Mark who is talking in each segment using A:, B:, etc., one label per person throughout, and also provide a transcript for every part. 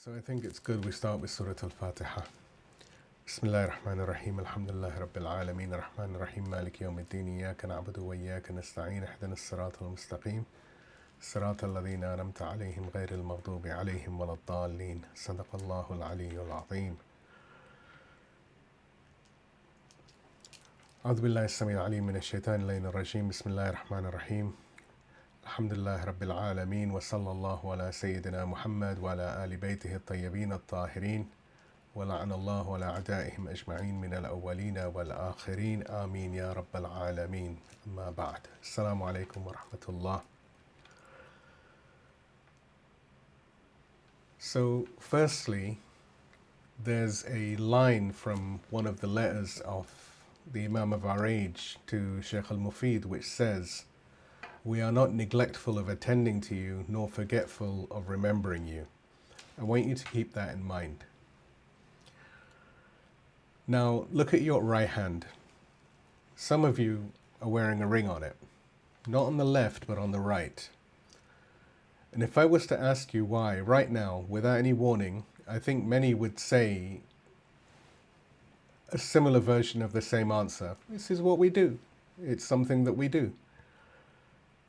A: So I think it's good we start with Surah Al-Fatiha. Bismillah ar-Rahman ar-Rahim, alhamdulillah rabbil alameen, ar-Rahman ar-Rahim, maliki yawmiddin, iyaka na'budu wa iyaka nasta'een, ihdina as-sirata al-mustaqim, sirata alladhina an'amta alayhim ghayri al-maghdubi alayhim wa lad-dallin, sadaqallahu al-aliyyul azim. أعوذ بالله السميع العليم من الشيطان اللعين الرجيم بسم الله الرحمن الرحيم الحمد لله رب العالمين وصلى الله على سيدنا محمد وعلى آل بيته الطيبين الطاهرين ولعن الله على أعدائهم أجمعين من الأولين والآخرين آمين يا رب العالمين أما بعد السلام عليكم ورحمة الله. So firstly, there's a line from one of the letters of the Imam of our age to Shaykh al-Mufid, which says, "We are not neglectful of attending to you, nor forgetful of remembering you." I want you to keep that in mind. Now, look at your right hand. Some of you are wearing a ring on it. Not on the left, but on the right. And if I was to ask you why, right now, without any warning, I think many would say a similar version of the same answer. This is what we do. It's something that we do.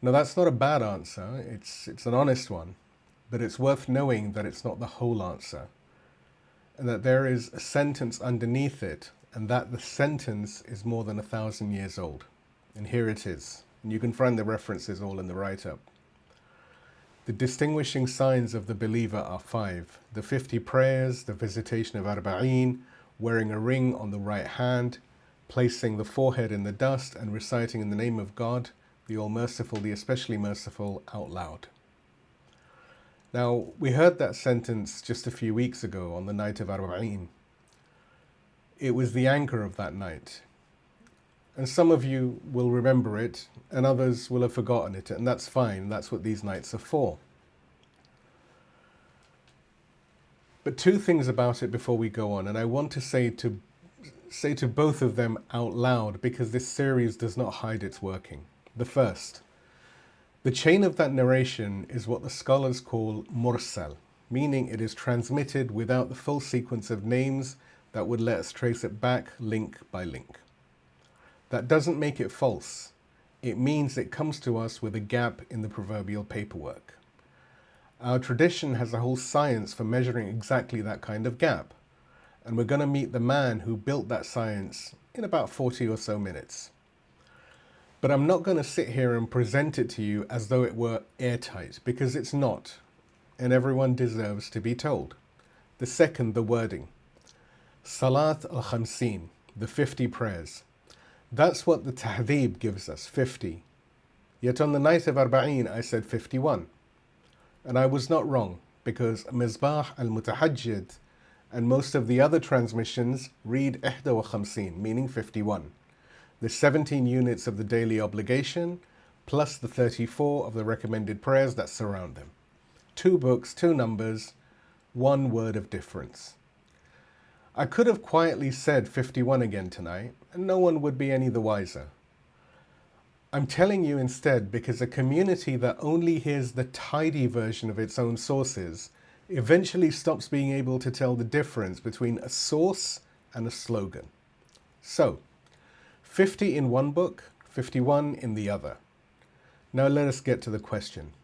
A: Now that's not a bad answer, it's an honest one, but it's worth knowing that it's not the whole answer, and that there is a sentence underneath it, and that the sentence is more than 1,000 years old. And here it is. And you can find the references all in the write-up. The distinguishing signs of the believer are 5. The 50 prayers, the visitation of Arba'een, wearing a ring on the right hand, placing the forehead in the dust, and reciting in the name of God, the All-Merciful, the Especially Merciful, out loud. Now, we heard that sentence just a few weeks ago on the night of Arba'een. It was the anchor of that night. And some of you will remember it, and others will have forgotten it, and that's fine. That's what these nights are for. But two things about it before we go on, and I want to say to both of them out loud, because this series does not hide its working. The first, the chain of that narration is what the scholars call mursal, meaning it is transmitted without the full sequence of names that would let us trace it back link by link. That doesn't make it false. It means it comes to us with a gap in the proverbial paperwork. Our tradition has a whole science for measuring exactly that kind of gap. And we're going to meet the man who built that science in about 40 or so minutes. But I'm not going to sit here and present it to you as though it were airtight, because it's not. And everyone deserves to be told. The second, the wording. Salat al-Khamsin, the 50 prayers. That's what the Tahdhib gives us, 50. Yet on the night of Arba'een, I said 51. And I was not wrong, because Misbah al-Mutahajjid and most of the other transmissions read Ihda wa Khamsin, meaning 51. The 17 units of the daily obligation, plus the 34 of the recommended prayers that surround them. 2 books, 2 numbers, 1 word of difference. I could have quietly said 51 again tonight, and no one would be any the wiser. I'm telling you instead because a community that only hears the tidy version of its own sources eventually stops being able to tell the difference between a source and a slogan. So, 50 in one book, 51 in the other. Now let us get to the question.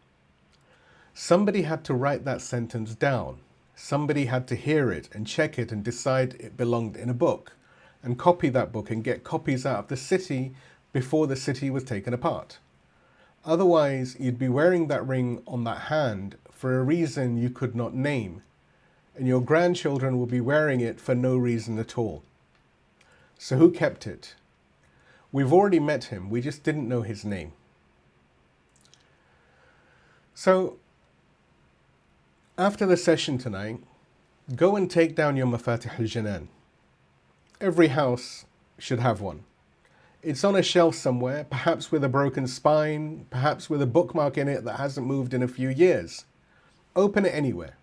A: Somebody had to write that sentence down. Somebody had to hear it and check it and decide it belonged in a book, and copy that book and get copies out of the city before the city was taken apart. Otherwise, you'd be wearing that ring on that hand for a reason you could not name, and your grandchildren will be wearing it for no reason at all. So who kept it? We've already met him, we just didn't know his name. So, after the session tonight, go and take down your Mafatih al-Janan. Every house should have one. It's on a shelf somewhere, perhaps with a broken spine, perhaps with a bookmark in it that hasn't moved in a few years. Open it anywhere.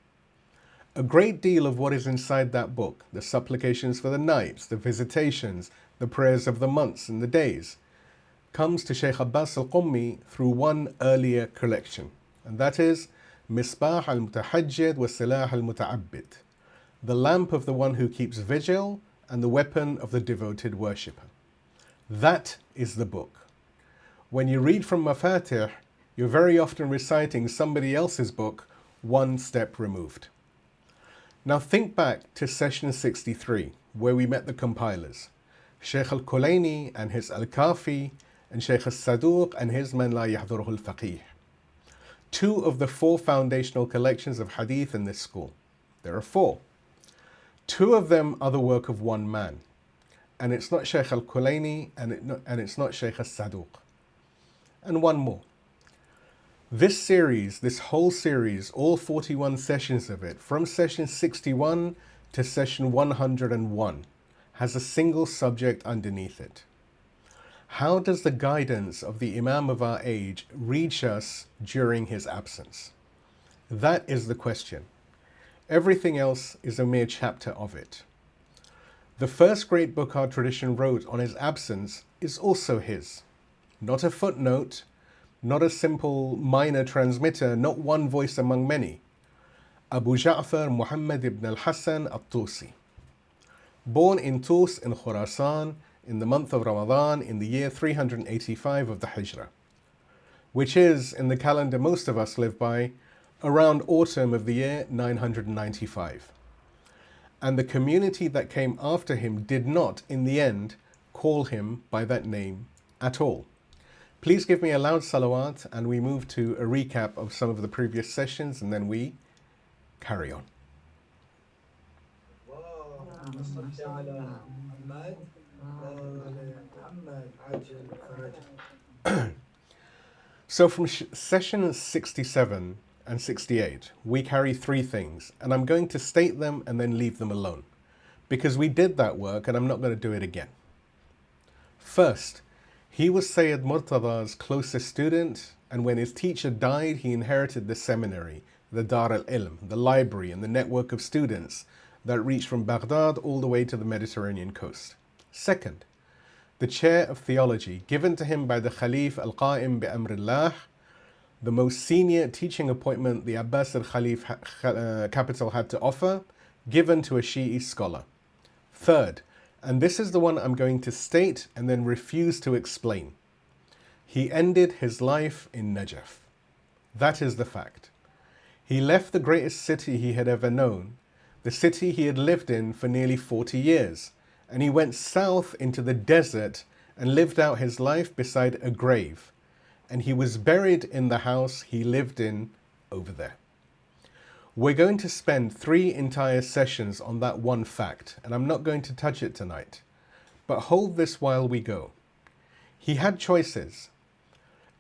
A: A great deal of what is inside that book, the supplications for the nights, the visitations, the prayers of the months and the days, comes to Shaykh Abbas al-Qummi through one earlier collection, and that is Misbah al-Mutahajjid wa Silah al-Muta'abbid. The lamp of the one who keeps vigil and the weapon of the devoted worshipper. That is the book. When you read from Mafatih, you're very often reciting somebody else's book one step removed. Now think back to session 63, where we met the compilers, Shaykh al-Kulaini and his al-Kafi, and Shaykh al-Saduq and his Man La Yahduruhu al-Faqih. Two of the four foundational collections of hadith in this school. There are four. Two of them are the work of one man. And it's not Shaykh al-Kulaini and it's not Shaykh al-Saduq. And one more. This series, this whole series, all 41 sessions of it, from session 61 to session 101, has a single subject underneath it. How does the guidance of the Imam of our age reach us during his absence? That is the question. Everything else is a mere chapter of it. The first great book our tradition wrote on his absence is also his. Not a footnote, not a simple minor transmitter, not one voice among many. Abu Ja'far Muhammad ibn al-Hasan al-Tusi. Born in Tus in Khurasan in the month of Ramadan in the year 385 of the Hijrah, which is, in the calendar most of us live by, around autumn of the year 995. And the community that came after him did not, in the end, call him by that name at all. Please give me a loud salawat and we move to a recap of some of the previous sessions and then we carry on. So from session 67 and 68, we carry three things, and I'm going to state them and then leave them alone, because we did that work and I'm not going to do it again. First, he was Sayyid Murtada's closest student, and when his teacher died, he inherited the seminary, the Dar al-Ilm, the library and the network of students that reached from Baghdad all the way to the Mediterranean coast. Second, the chair of theology given to him by the Khalif al-Qa'im bi-Amrillah, the most senior teaching appointment the Abbas al-Khalif capital had to offer, given to a Shi'i scholar. Third, and this is the one I'm going to state and then refuse to explain, he ended his life in Najaf. That is the fact. He left the greatest city he had ever known, the city he had lived in for nearly 40 years, and he went south into the desert and lived out his life beside a grave, and he was buried in the house he lived in over there. We're going to spend 3 entire sessions on that one fact, and I'm not going to touch it tonight, but hold this while we go. He had choices.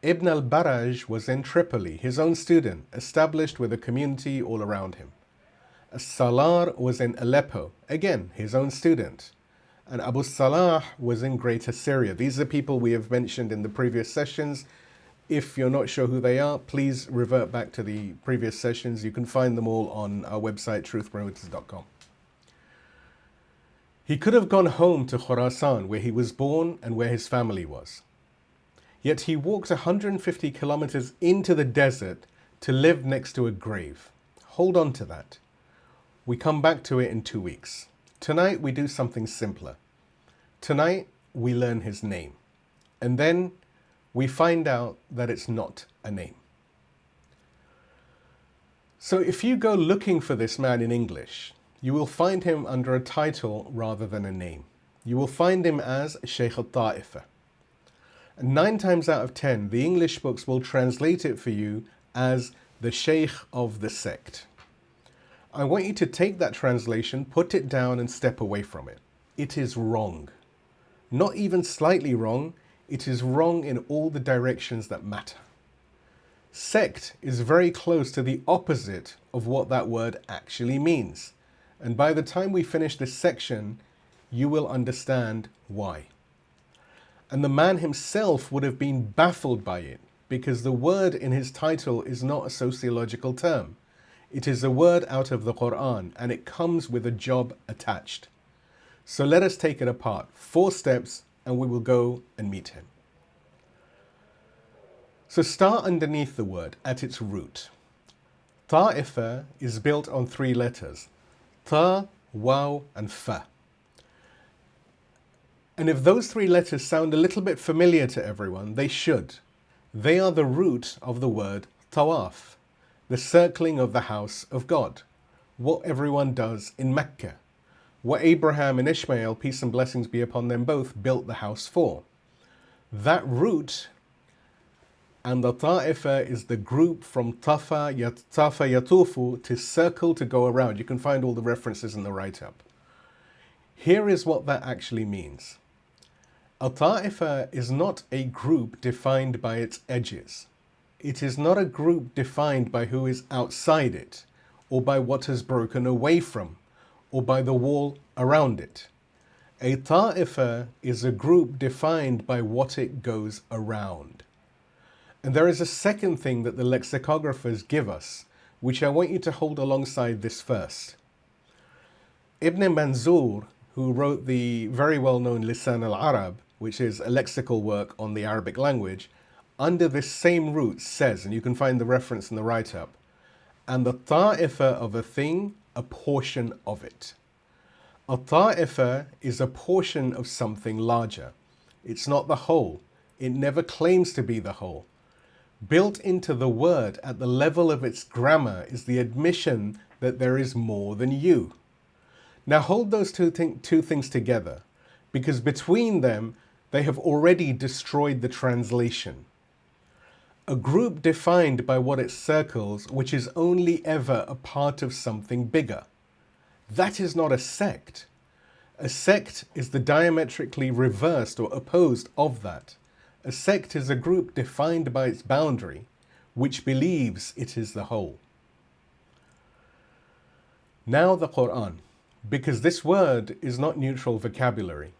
A: Ibn al-Baraj was in Tripoli, his own student, established with a community all around him. As-Salar was in Aleppo, again, his own student. And Abu Salah was in Greater Syria. These are people we have mentioned in the previous sessions. If you're not sure who they are, please revert back to the previous sessions. You can find them all on our website, truthpromoters.com. He could have gone home to Khurasan, where he was born and where his family was. Yet he walked 150 kilometers into the desert to live next to a grave. Hold on to that. We come back to it in 2 weeks. Tonight we do something simpler. Tonight we learn his name. And then we find out that it's not a name. So if you go looking for this man in English, you will find him under a title rather than a name. You will find him as Shaykh al-Taifa. And 9 times out of 10, the English books will translate it for you as the Shaykh of the sect. I want you to take that translation, put it down and step away from it. It is wrong. Not even slightly wrong, it is wrong in all the directions that matter. Sect is very close to the opposite of what that word actually means. And by the time we finish this section, you will understand why. And the man himself would have been baffled by it, because the word in his title is not a sociological term. It is a word out of the Quran, and it comes with a job attached. So let us take it apart. 4 steps, and we will go and meet him. So start underneath the word, at its root. Taifa is built on three letters: Ta, Waw, and Fa. And if those three letters sound a little bit familiar to everyone, they should. They are the root of the word tawaf, the circling of the house of God, what everyone does in Mecca, what Abraham and Ishmael, peace and blessings be upon them both, built the house for. That root, and the Ta'ifa is the group from Tafa Yatufu, to circle, to go around. You can find all the references in the write-up. Here is what that actually means. A Ta'ifa is not a group defined by its edges. It is not a group defined by who is outside it, or by what has broken away from, or by the wall around it. A Ta'ifa is a group defined by what it goes around. And there is a second thing that the lexicographers give us, which I want you to hold alongside this first. Ibn Manzur, who wrote the very well-known Lisan al-Arab, which is a lexical work on the Arabic language, under this same root says, and you can find the reference in the write-up, and the ta'ifa of a thing, a portion of it. A ta'ifa is a portion of something larger. It's not the whole. It never claims to be the whole. Built into the word at the level of its grammar is the admission that there is more than you. Now hold those two things together, because between them they have already destroyed the translation. A group defined by what it circles, which is only ever a part of something bigger. That is not a sect. A sect is the diametrically reversed or opposed of that. A sect is a group defined by its boundary, which believes it is the whole. Now the Quran, because this word is not neutral vocabulary.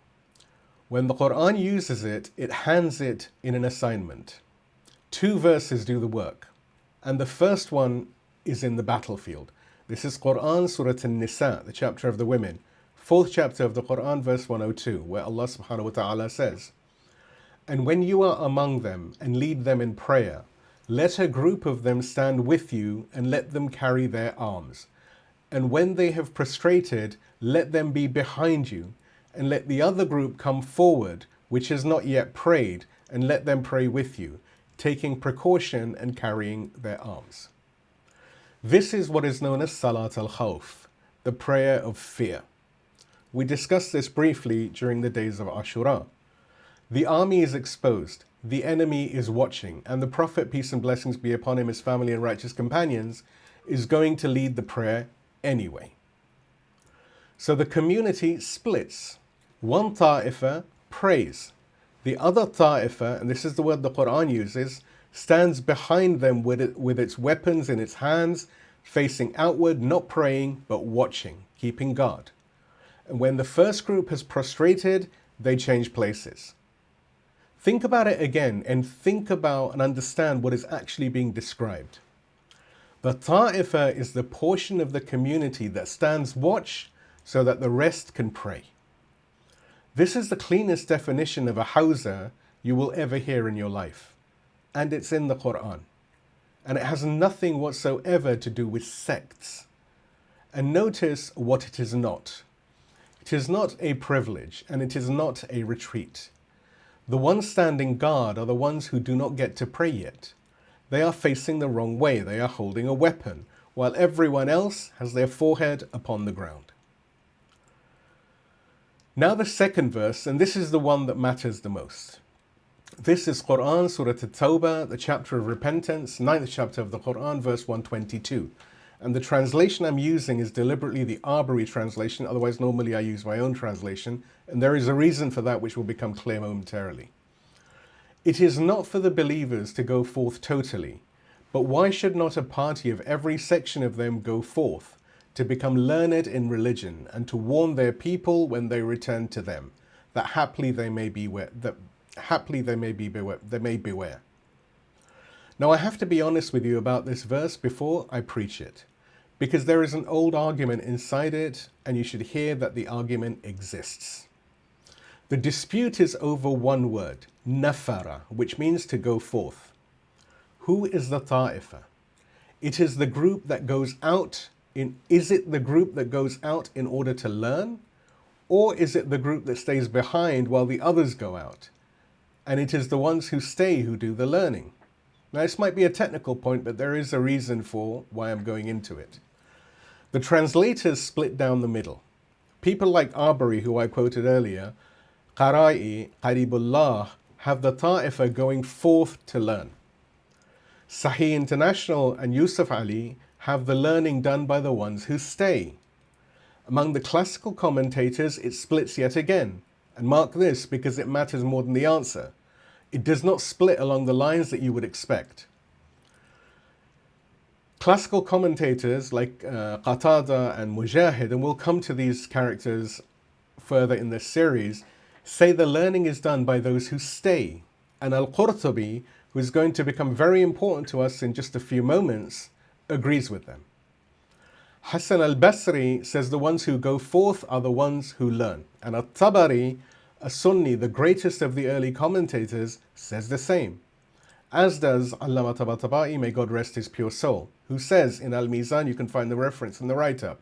A: When the Quran uses it, it hands it in an assignment. 2 verses do the work, and the first one is in the battlefield. This is Quran, Surah An-Nisa, the chapter of the women, 4th chapter of the Quran, verse 102, where Allah subhanahu wa ta'ala says, "And when you are among them and lead them in prayer, let a group of them stand with you and let them carry their arms. And when they have prostrated, let them be behind you, and let the other group come forward, which has not yet prayed, and let them pray with you, taking precaution and carrying their arms." This is what is known as Salat al-Khawf, the prayer of fear. We discussed this briefly during the days of Ashura. The army is exposed, the enemy is watching, and the Prophet, peace and blessings be upon him, his family and righteous companions, is going to lead the prayer anyway. So the community splits. One ta'ifa prays. The other ta'ifa, and this is the word the Quran uses, stands behind them with its weapons in its hands, facing outward, not praying, but watching, keeping guard. And when the first group has prostrated, they change places. Think about it again, and think about and understand what is actually being described. The ta'ifa is the portion of the community that stands watch so that the rest can pray. This is the cleanest definition of a Hawza you will ever hear in your life. And it's in the Quran. And it has nothing whatsoever to do with sects. And notice what it is not. It is not a privilege, and it is not a retreat. The ones standing guard are the ones who do not get to pray yet. They are facing the wrong way. They are holding a weapon, while everyone else has their forehead upon the ground. Now the second verse, and this is the one that matters the most. This is Quran, Surah At-Tawbah, the chapter of repentance, 9th chapter of the Quran, verse 122. And the translation I'm using is deliberately the Arbery translation, otherwise normally I use my own translation, and there is a reason for that which will become clear momentarily. It is not for the believers to go forth totally, but why should not a party of every section of them go forth, to become learned in religion, and to warn their people when they return to them, that haply they may beware. Now I have to be honest with you about this verse before I preach it, because there is an old argument inside it, and you should hear that the argument exists. The dispute is over one word, nafara, which means to go forth. Who is the ta'ifa? It is the group that goes out in, is it the group that goes out in order to learn? Or is it the group that stays behind while the others go out? And it is the ones who stay who do the learning. Now, this might be a technical point, but there is a reason for why I'm going into it. The translators split down the middle. People like Arbery, who I quoted earlier, Qara'i, Qaribullah, have the Taifa going forth to learn. Sahih International and Yusuf Ali have the learning done by the ones who stay. Among the classical commentators, it splits yet again. And mark this because it matters more than the answer. It does not split along the lines that you would expect. Classical commentators like Qatada and Mujahid, and we'll come to these characters further in this series, say the learning is done by those who stay. And al-Qurtubi, who is going to become very important to us in just a few moments, agrees with them. Hassan al-Basri says the ones who go forth are the ones who learn. And at-Tabari, a Sunni, the greatest of the early commentators, says the same. As does Allama Tabatabai, may God rest his pure soul, who says in Al-Mizan, you can find the reference in the write-up,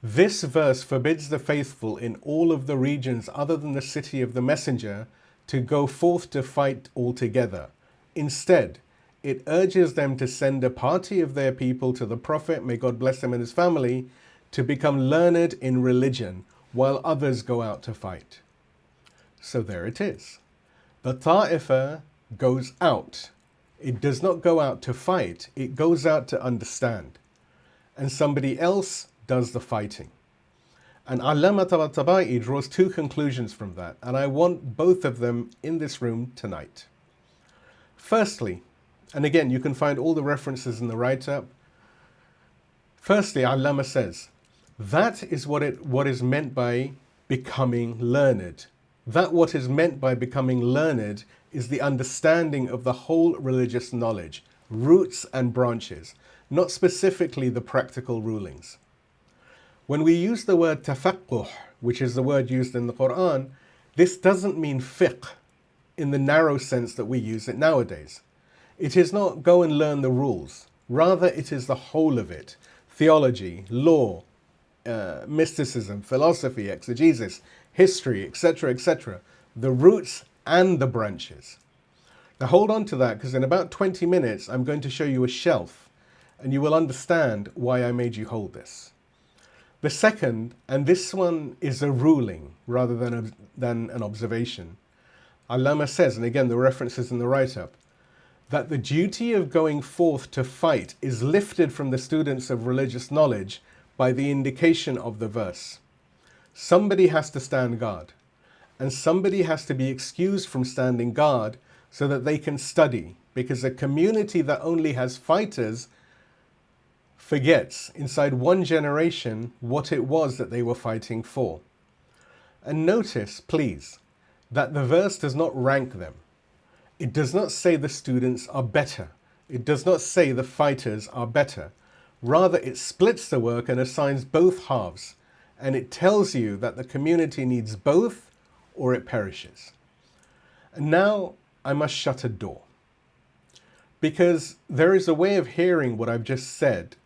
A: this verse forbids the faithful in all of the regions other than the city of the messenger to go forth to fight altogether. Instead, it urges them to send a party of their people to the Prophet, may God bless him and his family, to become learned in religion while others go out to fight. So there it is. The Ta'ifa goes out. It does not go out to fight, it goes out to understand. And somebody else does the fighting. And Allama Tabatabai draws two conclusions from that, and I want both of them in this room tonight. Firstly, and again, you can find all the references in the write-up. Firstly, Allama says, that is what is meant by becoming learned. That what is meant by becoming learned is the understanding of the whole religious knowledge, roots and branches, not specifically the practical rulings. When we use the word tafaqquh, which is the word used in the Quran, this doesn't mean fiqh in the narrow sense that we use it nowadays. It is not go and learn the rules. Rather, it is the whole of it. Theology, law, mysticism, philosophy, exegesis, history, etc., etc. The roots and the branches. Now hold on to that, because in about 20 minutes I'm going to show you a shelf and you will understand why I made you hold this. The second, and this one is a ruling rather than an observation, Allama says, and again the reference is in the write-up, that the duty of going forth to fight is lifted from the students of religious knowledge by the indication of the verse. Somebody has to stand guard, and somebody has to be excused from standing guard so that they can study, because a community that only has fighters forgets inside one generation what it was that they were fighting for. And notice, please, that the verse does not rank them. It does not say the students are better. It does not say the fighters are better. Rather, it splits the work and assigns both halves. And it tells you that the community needs both or it perishes. And now I must shut a door. Because there is a way of hearing what I've just said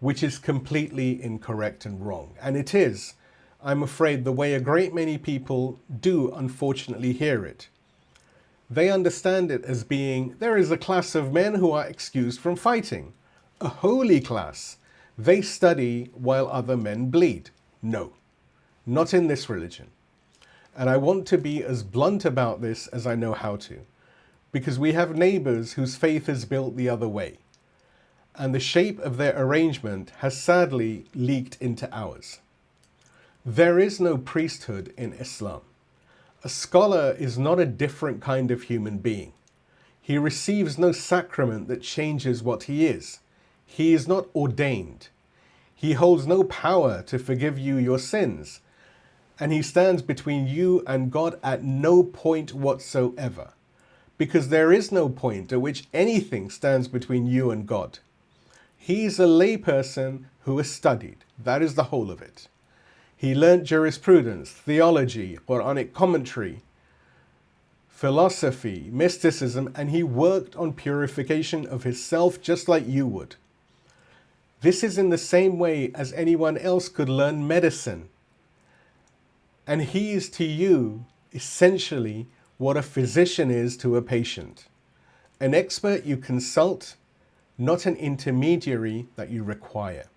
A: which is completely incorrect and wrong. And it is, I'm afraid, the way a great many people do unfortunately hear it. They understand it as being, there is a class of men who are excused from fighting. A holy class. They study while other men bleed. No, not in this religion. And I want to be as blunt about this as I know how to, because we have neighbors whose faith is built the other way, and the shape of their arrangement has sadly leaked into ours. There is no priesthood in Islam. A scholar is not a different kind of human being. He receives no sacrament that changes what he is. He is not ordained. He holds no power to forgive you your sins. And he stands between you and God at no point whatsoever. Because there is no point at which anything stands between you and God. He's a layperson who has studied. That is the whole of it. He learnt jurisprudence, theology, Quranic commentary, philosophy, mysticism, and he worked on purification of his self just like you would. This is in the same way as anyone else could learn medicine. And he is to you essentially what a physician is to a patient. An expert you consult, not an intermediary that you require.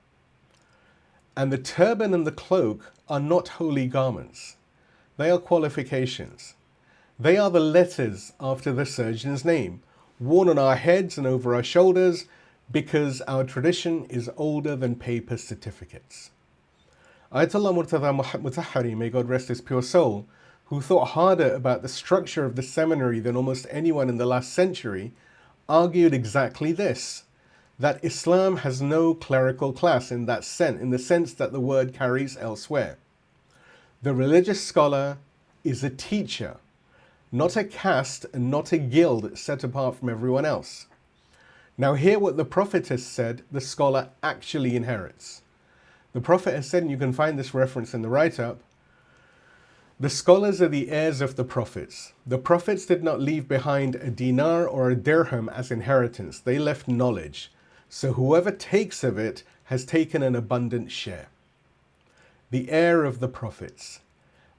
A: And the turban and the cloak are not holy garments. They are qualifications. They are the letters after the surgeon's name, worn on our heads and over our shoulders because our tradition is older than paper certificates. Ayatollah al-Murtada Mutahhari, may God rest his pure soul, who thought harder about the structure of the seminary than almost anyone in the last century, argued exactly this, that Islam has no clerical class in that sense, in the sense that the word carries elsewhere. The religious scholar is a teacher, not a caste and not a guild set apart from everyone else. Now hear what the Prophet has said the scholar actually inherits. The Prophet has said, and you can find this reference in the write-up, the scholars are the heirs of the prophets. The prophets did not leave behind a dinar or a dirham as inheritance. They left knowledge. So whoever takes of it has taken an abundant share. The heir of the prophets.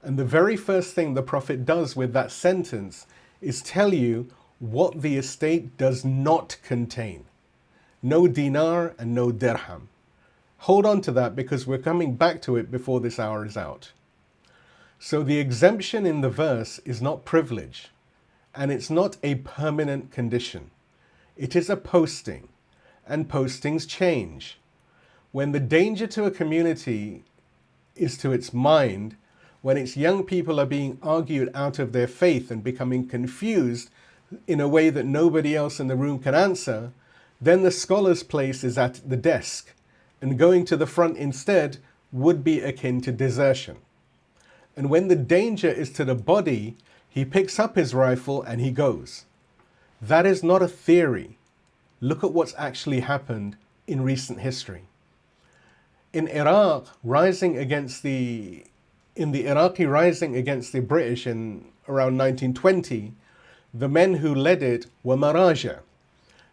A: And the very first thing the Prophet does with that sentence is tell you what the estate does not contain. No dinar and no dirham. Hold on to that because we're coming back to it before this hour is out. So the exemption in the verse is not privilege, and it's not a permanent condition. It is a posting, and postings change. When the danger to a community is to its mind, when its young people are being argued out of their faith and becoming confused in a way that nobody else in the room can answer, then the scholar's place is at the desk, and going to the front instead would be akin to desertion. And when the danger is to the body, he picks up his rifle and he goes. That is not a theory. Look at what's actually happened in recent history. In Iraq, in the Iraqi rising against the British in around 1920, the men who led it were Maraja,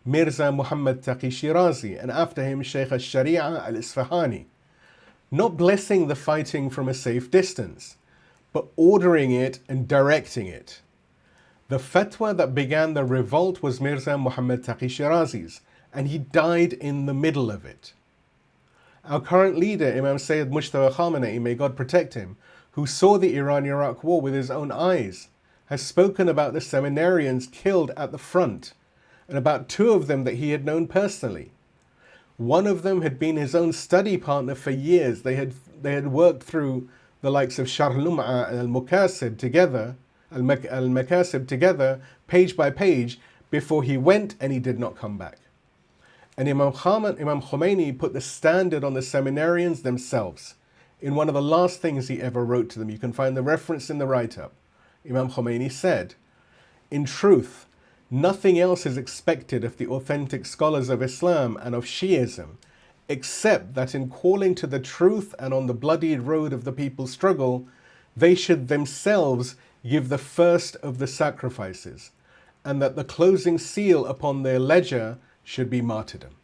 A: Mirza Muhammad Taqi Shirazi, and after him Shaykh al-Sharia al-Isfahani, not blessing the fighting from a safe distance, but ordering it and directing it. The fatwa that began the revolt was Mirza Muhammad Taqi Shirazi's, and he died in the middle of it. Our current leader, Imam Sayyid Mujtaba Khamenei, may God protect him, who saw the Iran-Iraq war with his own eyes, has spoken about the seminarians killed at the front, and about two of them that he had known personally. One of them had been his own study partner for years. They had worked through the likes of Sharh Lum'a and al-Makasib together, page by page, before he went and he did not come back. And Imam Khomeini put the standard on the seminarians themselves in one of the last things he ever wrote to them. You can find the reference in the write-up. Imam Khomeini said, "In truth, nothing else is expected of the authentic scholars of Islam and of Shi'ism, except that in calling to the truth and on the bloodied road of the people's struggle, they should themselves give the first of the sacrifices, and that the closing seal upon their ledger should be martyrdom."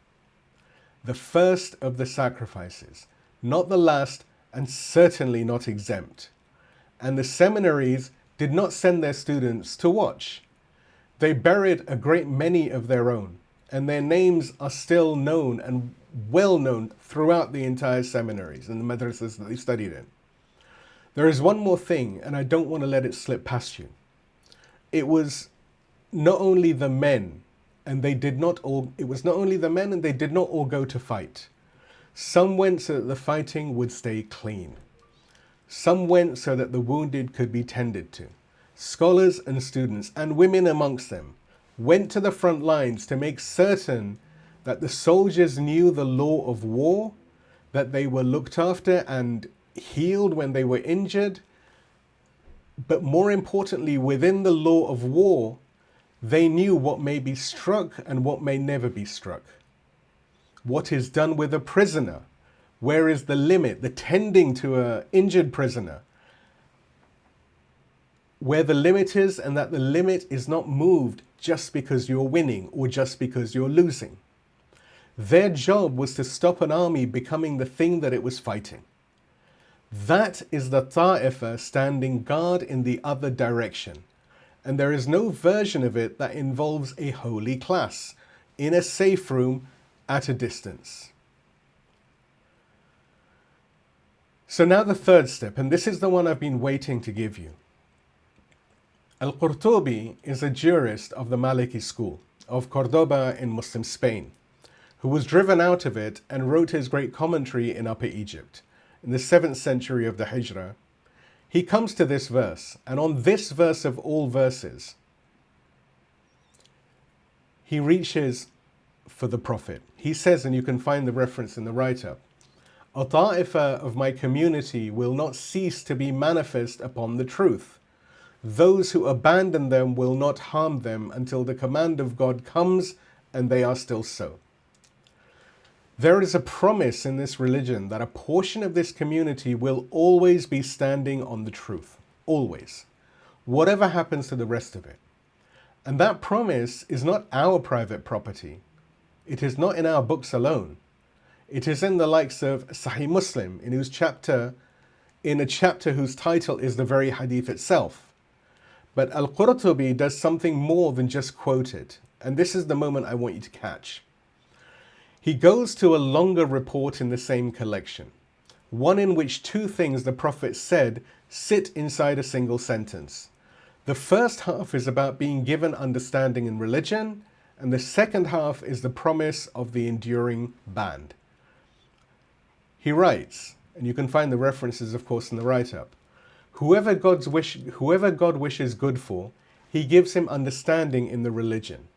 A: The first of the sacrifices, not the last, and certainly not exempt. And the seminaries did not send their students to watch. They buried a great many of their own, and their names are still known and well known throughout the entire seminaries and the madrasas that they studied in. There is one more thing, and I don't want to let it slip past you. It was not only the men, and they did not all go to fight. Some went so that the fighting would stay clean. Some went so that the wounded could be tended to. Scholars and students, and women amongst them, went to the front lines to make certain that the soldiers knew the law of war, that they were looked after and healed when they were injured. But more importantly, within the law of war, they knew what may be struck and what may never be struck. What is done with a prisoner? Where is the limit, the tending to an injured prisoner? Where the limit is, and that the limit is not moved just because you're winning or just because you're losing. Their job was to stop an army becoming the thing that it was fighting. That is the Taifa standing guard in the other direction. And there is no version of it that involves a holy class in a safe room at a distance. So now the third step, and this is the one I've been waiting to give you. Al-Qurtubi is a jurist of the Maliki school of Cordoba in Muslim Spain, who was driven out of it and wrote his great commentary in Upper Egypt in the 7th century of the Hijrah. He comes to this verse, and on this verse of all verses, he reaches for the Prophet. He says, and you can find the reference in the write-up, "A ta'ifa of my community will not cease to be manifest upon the truth. Those who abandon them will not harm them until the command of God comes, and they are still so." There is a promise in this religion that a portion of this community will always be standing on the truth. Always. Whatever happens to the rest of it. And that promise is not our private property. It is not in our books alone. It is in the likes of Sahih Muslim, in a chapter whose title is the very hadith itself. But Al-Qurtubi does something more than just quote it. And this is the moment I want you to catch. He goes to a longer report in the same collection, one in which two things the Prophet said sit inside a single sentence. The first half is about being given understanding in religion, and the second half is the promise of the enduring band. He writes, and you can find the references, of course, in the write-up, whoever God wishes good for, he gives him understanding in the religion.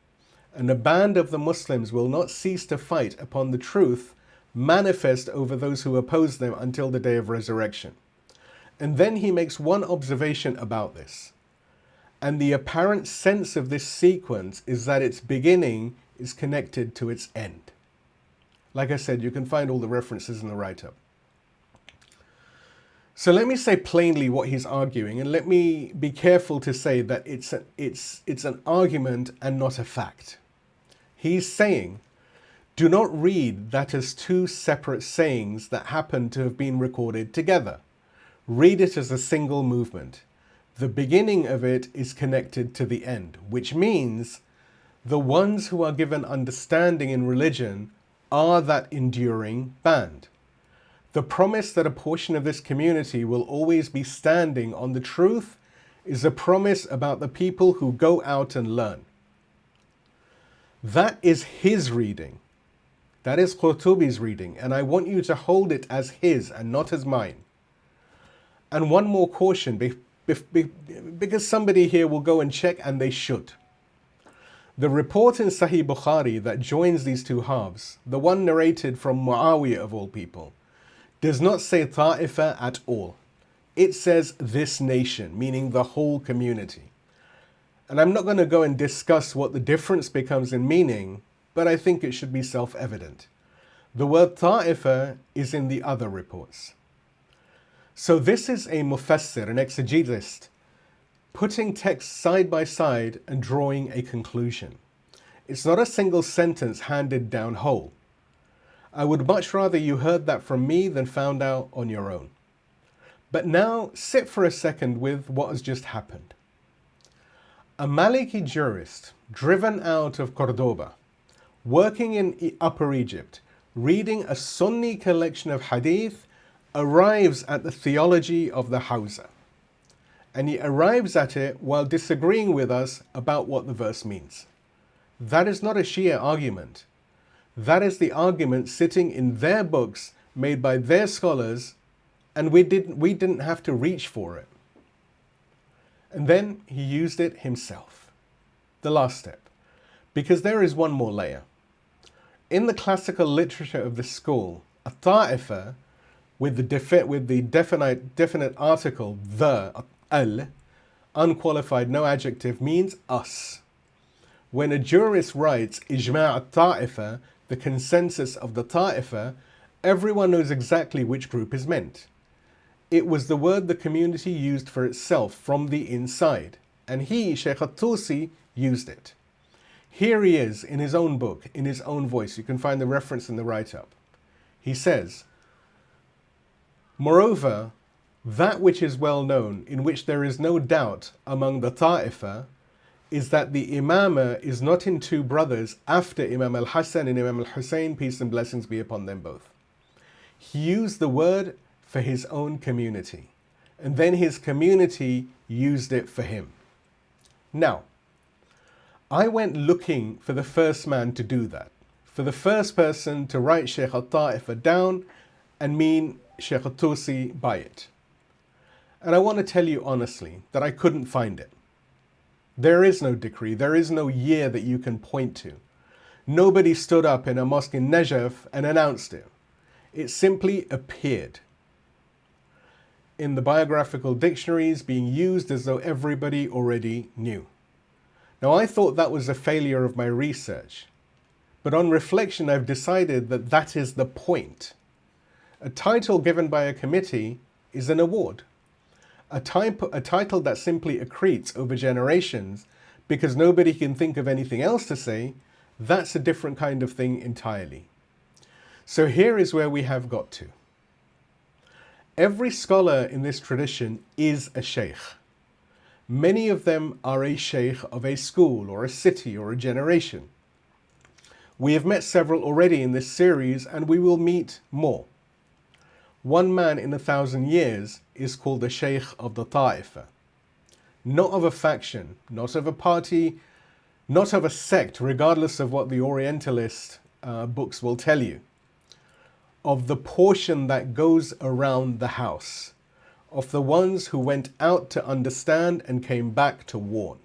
A: And the band of the Muslims will not cease to fight upon the truth manifest over those who oppose them until the day of resurrection. And then he makes one observation about this. And the apparent sense of this sequence is that its beginning is connected to its end. Like I said, you can find all the references in the write-up. So let me say plainly what he's arguing, and let me be careful to say that it's an argument and not a fact. He's saying, do not read that as two separate sayings that happen to have been recorded together. Read it as a single movement. The beginning of it is connected to the end, which means the ones who are given understanding in religion are that enduring band. The promise that a portion of this community will always be standing on the truth is a promise about the people who go out and learn. That is his reading. That is Qurtubi's reading, and I want you to hold it as his and not as mine. And one more caution, because somebody here will go and check, and they should. The report in Sahih Bukhari that joins these two halves, the one narrated from Muawiyah of all people, does not say Ta'ifa at all. It says this nation, meaning the whole community. And I'm not going to go and discuss what the difference becomes in meaning, but I think it should be self-evident. The word Ta'ifa is in the other reports. So this is a mufassir, an exegetist, putting texts side by side and drawing a conclusion. It's not a single sentence handed down whole. I would much rather you heard that from me than found out on your own. But now sit for a second with what has just happened. A Maliki jurist driven out of Cordoba, working in Upper Egypt, reading a Sunni collection of hadith, arrives at the theology of the Hawza. And he arrives at it while disagreeing with us about what the verse means. That is not a Shia argument. That is the argument sitting in their books made by their scholars, and we didn't have to reach for it. And then he used it himself. The last step. Because there is one more layer. In the classical literature of the school, a ta'ifa with the definite article, the, al, unqualified, no adjective, means us. When a jurist writes ijma' al-ta'ifa, the consensus of the ta'ifa, everyone knows exactly which group is meant. It was the word the community used for itself from the inside, and he, Shaykh al-Tusi, used it. Here he is in his own book, in his own voice. You can find the reference in the write-up. He says, moreover, that which is well known, in which there is no doubt among the Taifa, is that the Imamah is not in two brothers after Imam al-Hasan and Imam al-Hussein, peace and blessings be upon them both. He used the word for his own community, and then his community used it for him. Now, I went looking for the first man to do that, for the first person to write Shaykh al-Taifa down and mean Shaykh al-Tusi by it. And I want to tell you honestly that I couldn't find it. There is no decree, there is no year that you can point to. Nobody stood up in a mosque in Najaf and announced it. It simply appeared in the biographical dictionaries, being used as though everybody already knew. Now, I thought that was a failure of my research, but on reflection, I've decided that that is the point. A title given by a committee is an award. A title that simply accretes over generations because nobody can think of anything else to say, that's a different kind of thing entirely. So here is where we have got to. Every scholar in this tradition is a sheikh. Many of them are a sheikh of a school or a city or a generation. We have met several already in this series, and we will meet more. One man in 1,000 years is called the sheikh of the Taifa. Not of a faction, not of a party, not of a sect, regardless of what the Orientalist books will tell you. Of the portion that goes around the house, of the ones who went out to understand and came back to warn,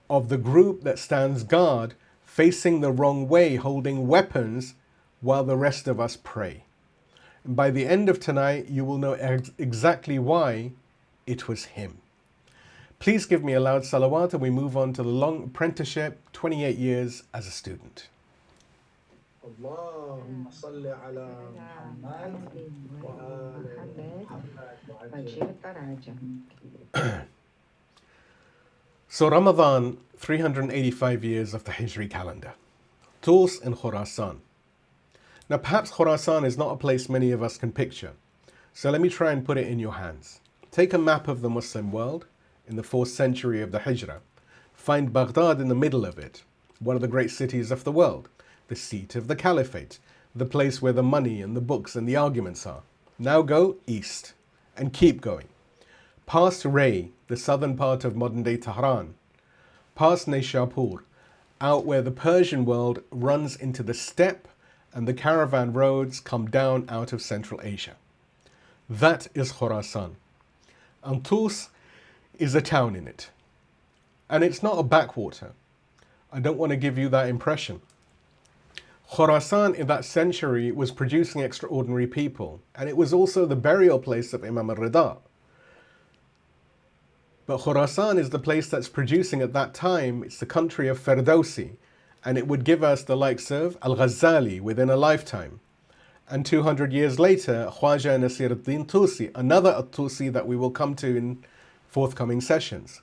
A: of the group that stands guard, facing the wrong way, holding weapons, while the rest of us pray. And by the end of tonight, you will know exactly why it was him. Please give me a loud salawat, and we move on to the long apprenticeship, 28 years as a student.
B: اللهم صل على محمد وآل محمد.
A: So Ramadan, 385 years of the Hijri calendar. Tus in Khurasan. Now perhaps Khurasan is not a place many of us can picture. So let me try and put it in your hands. Take a map of the Muslim world in the 4th century of the Hijrah. Find Baghdad in the middle of it, one of the great cities of the world, the seat of the caliphate, the place where the money and the books and the arguments are. Now go east and keep going. Past Ray, the southern part of modern-day Tehran. Past Nishapur, out where the Persian world runs into the steppe and the caravan roads come down out of Central Asia. That is Khurasan. And Tus is a town in it. And it's not a backwater. I don't want to give you that impression. Khurasan in that century was producing extraordinary people, and it was also the burial place of Imam al-Rida. But Khurasan is the place that's producing at that time, it's the country of Ferdowsi, and it would give us the likes of al-Ghazali within a lifetime. And 200 years later, Khwaja Nasir ad-Din Tusi, another al-Tusi that we will come to in forthcoming sessions.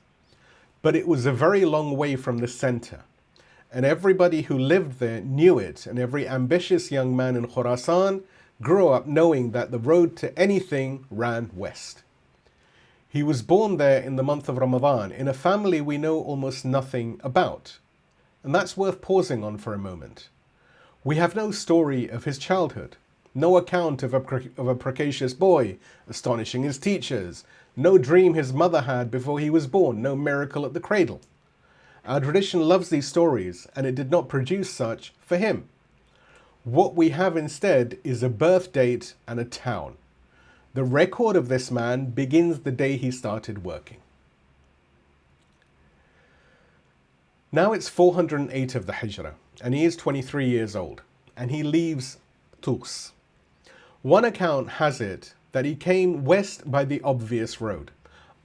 A: But it was a very long way from the center. And everybody who lived there knew it, and every ambitious young man in Khurasan grew up knowing that the road to anything ran west. He was born there in the month of Ramadan, in a family we know almost nothing about. And that's worth pausing on for a moment. We have no story of his childhood, no account of a precocious boy astonishing his teachers, no dream his mother had before he was born, no miracle at the cradle. Our tradition loves these stories, and it did not produce such for him. What we have instead is a birth date and a town. The record of this man begins the day he started working. Now it's 408 of the Hijrah, and he is 23 years old, and he leaves Tus. One account has it that he came west by the obvious road,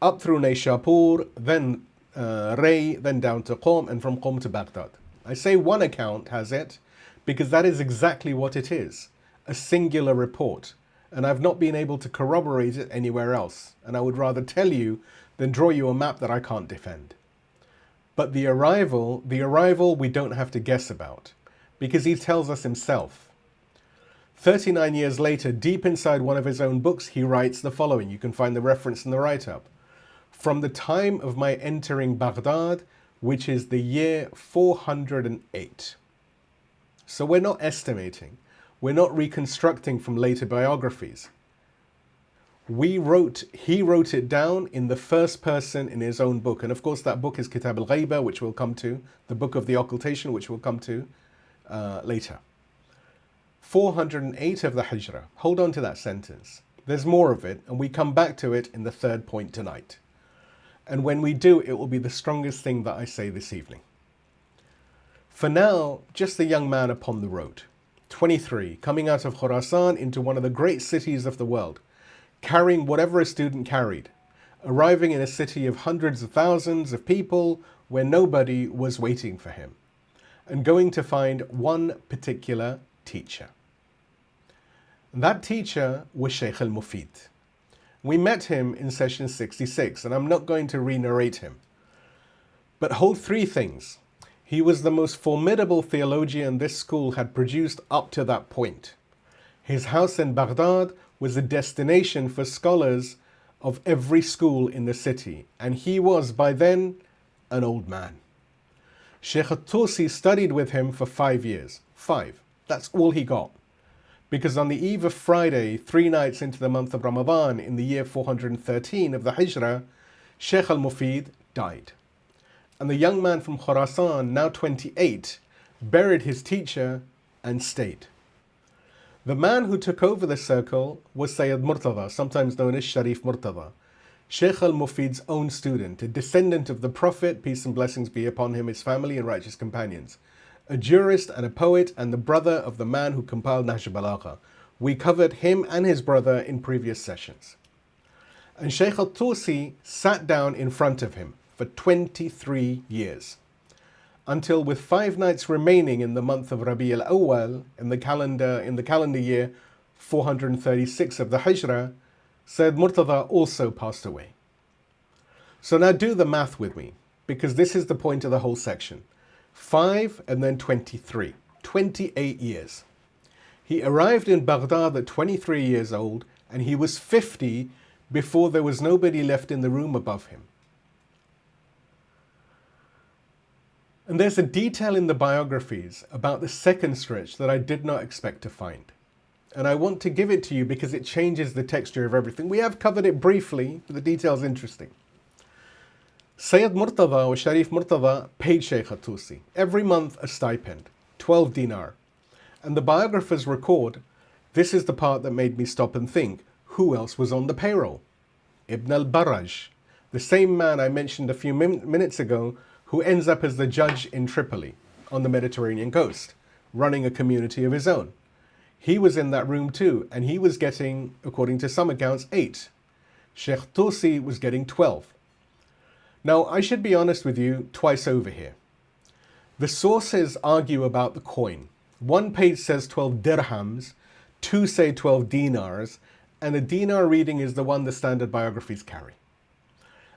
A: up through Nishapur, then Ray, then down to Qom, and from Qom to Baghdad. I say one account has it because that is exactly what it is, a singular report, and I've not been able to corroborate it anywhere else, and I would rather tell you than draw you a map that I can't defend. But the arrival we don't have to guess about, because he tells us himself. 39 years later, deep inside one of his own books, he writes the following. You can find the reference in the write-up. From the time of my entering Baghdad, which is the year 408. So we're not estimating. We're not reconstructing from later biographies. He wrote it down in the first person in his own book. And of course, that book is Kitab al-Ghaiba, which we'll come to, the book of the occultation, which we'll come to later. 408 of the Hijrah. Hold on to that sentence. There's more of it, and we come back to it in the third point tonight. And when we do, it will be the strongest thing that I say this evening. For now, just a young man upon the road, 23, coming out of Khurasan into one of the great cities of the world, carrying whatever a student carried, arriving in a city of hundreds of thousands of people where nobody was waiting for him, and going to find one particular teacher. And that teacher was Shaykh al-Mufid. We met him in session 66, and I'm not going to re-narrate him. But hold three things. He was the most formidable theologian this school had produced up to that point. His house in Baghdad was a destination for scholars of every school in the city, and he was by then an old man. Sheikh al-Tusi studied with him for 5 years. 5. That's all he got. Because on the eve of Friday, 3 nights into the month of Ramadan in the year 413 of the Hijrah, Shaykh al-Mufid died. And the young man from Khurasan, now 28, buried his teacher and stayed. The man who took over the circle was Sayyid Murtada, sometimes known as Sharif Murtada, Shaykh al-Mufid's own student, a descendant of the Prophet, peace and blessings be upon him, his family and righteous companions, a jurist and a poet, and the brother of the man who compiled Nahj al-Balagha. We covered him and his brother in previous sessions. And Shaykh al-Tusi sat down in front of him for 23 years, until with 5 nights remaining in the month of Rabi al-Awwal, in the calendar year 436 of the Hijrah, Sayyid Murtada also passed away. So now do the math with me, because this is the point of the whole section. 5 and then 23, 28 years. He arrived in Baghdad at 23 years old, and he was 50 before there was nobody left in the room above him. And there's a detail in the biographies about the second stretch that I did not expect to find. And I want to give it to you because it changes the texture of everything. We have covered it briefly, but the detail's interesting. Sayyid Murtada or Sharif Murtada paid Shaykh al-Tusi every month a stipend, 12 dinar. And the biographers record, this is the part that made me stop and think, who else was on the payroll? Ibn al-Baraj, the same man I mentioned a few minutes ago, who ends up as the judge in Tripoli on the Mediterranean coast, running a community of his own. He was in that room too, and he was getting, according to some accounts, 8. Shaykh Tusi was getting 12. Now, I should be honest with you twice over here. The sources argue about the coin. One page says 12 dirhams, 2 say 12 dinars, and the dinar reading is the one the standard biographies carry.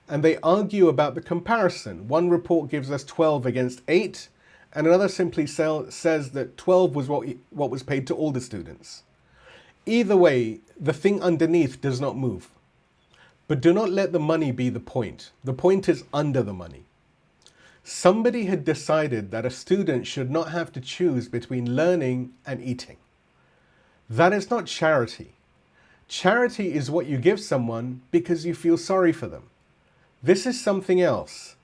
A: And they argue about the comparison. One report gives us 12 against 8, and another simply says that 12 was what was paid to all the students. Either way, the thing underneath does not move. But do not let the money be the point. The point is under the money. Somebody had decided that a student should not have to choose between learning and eating. That is not charity. Charity is what you give someone because you feel sorry for them. This is something else.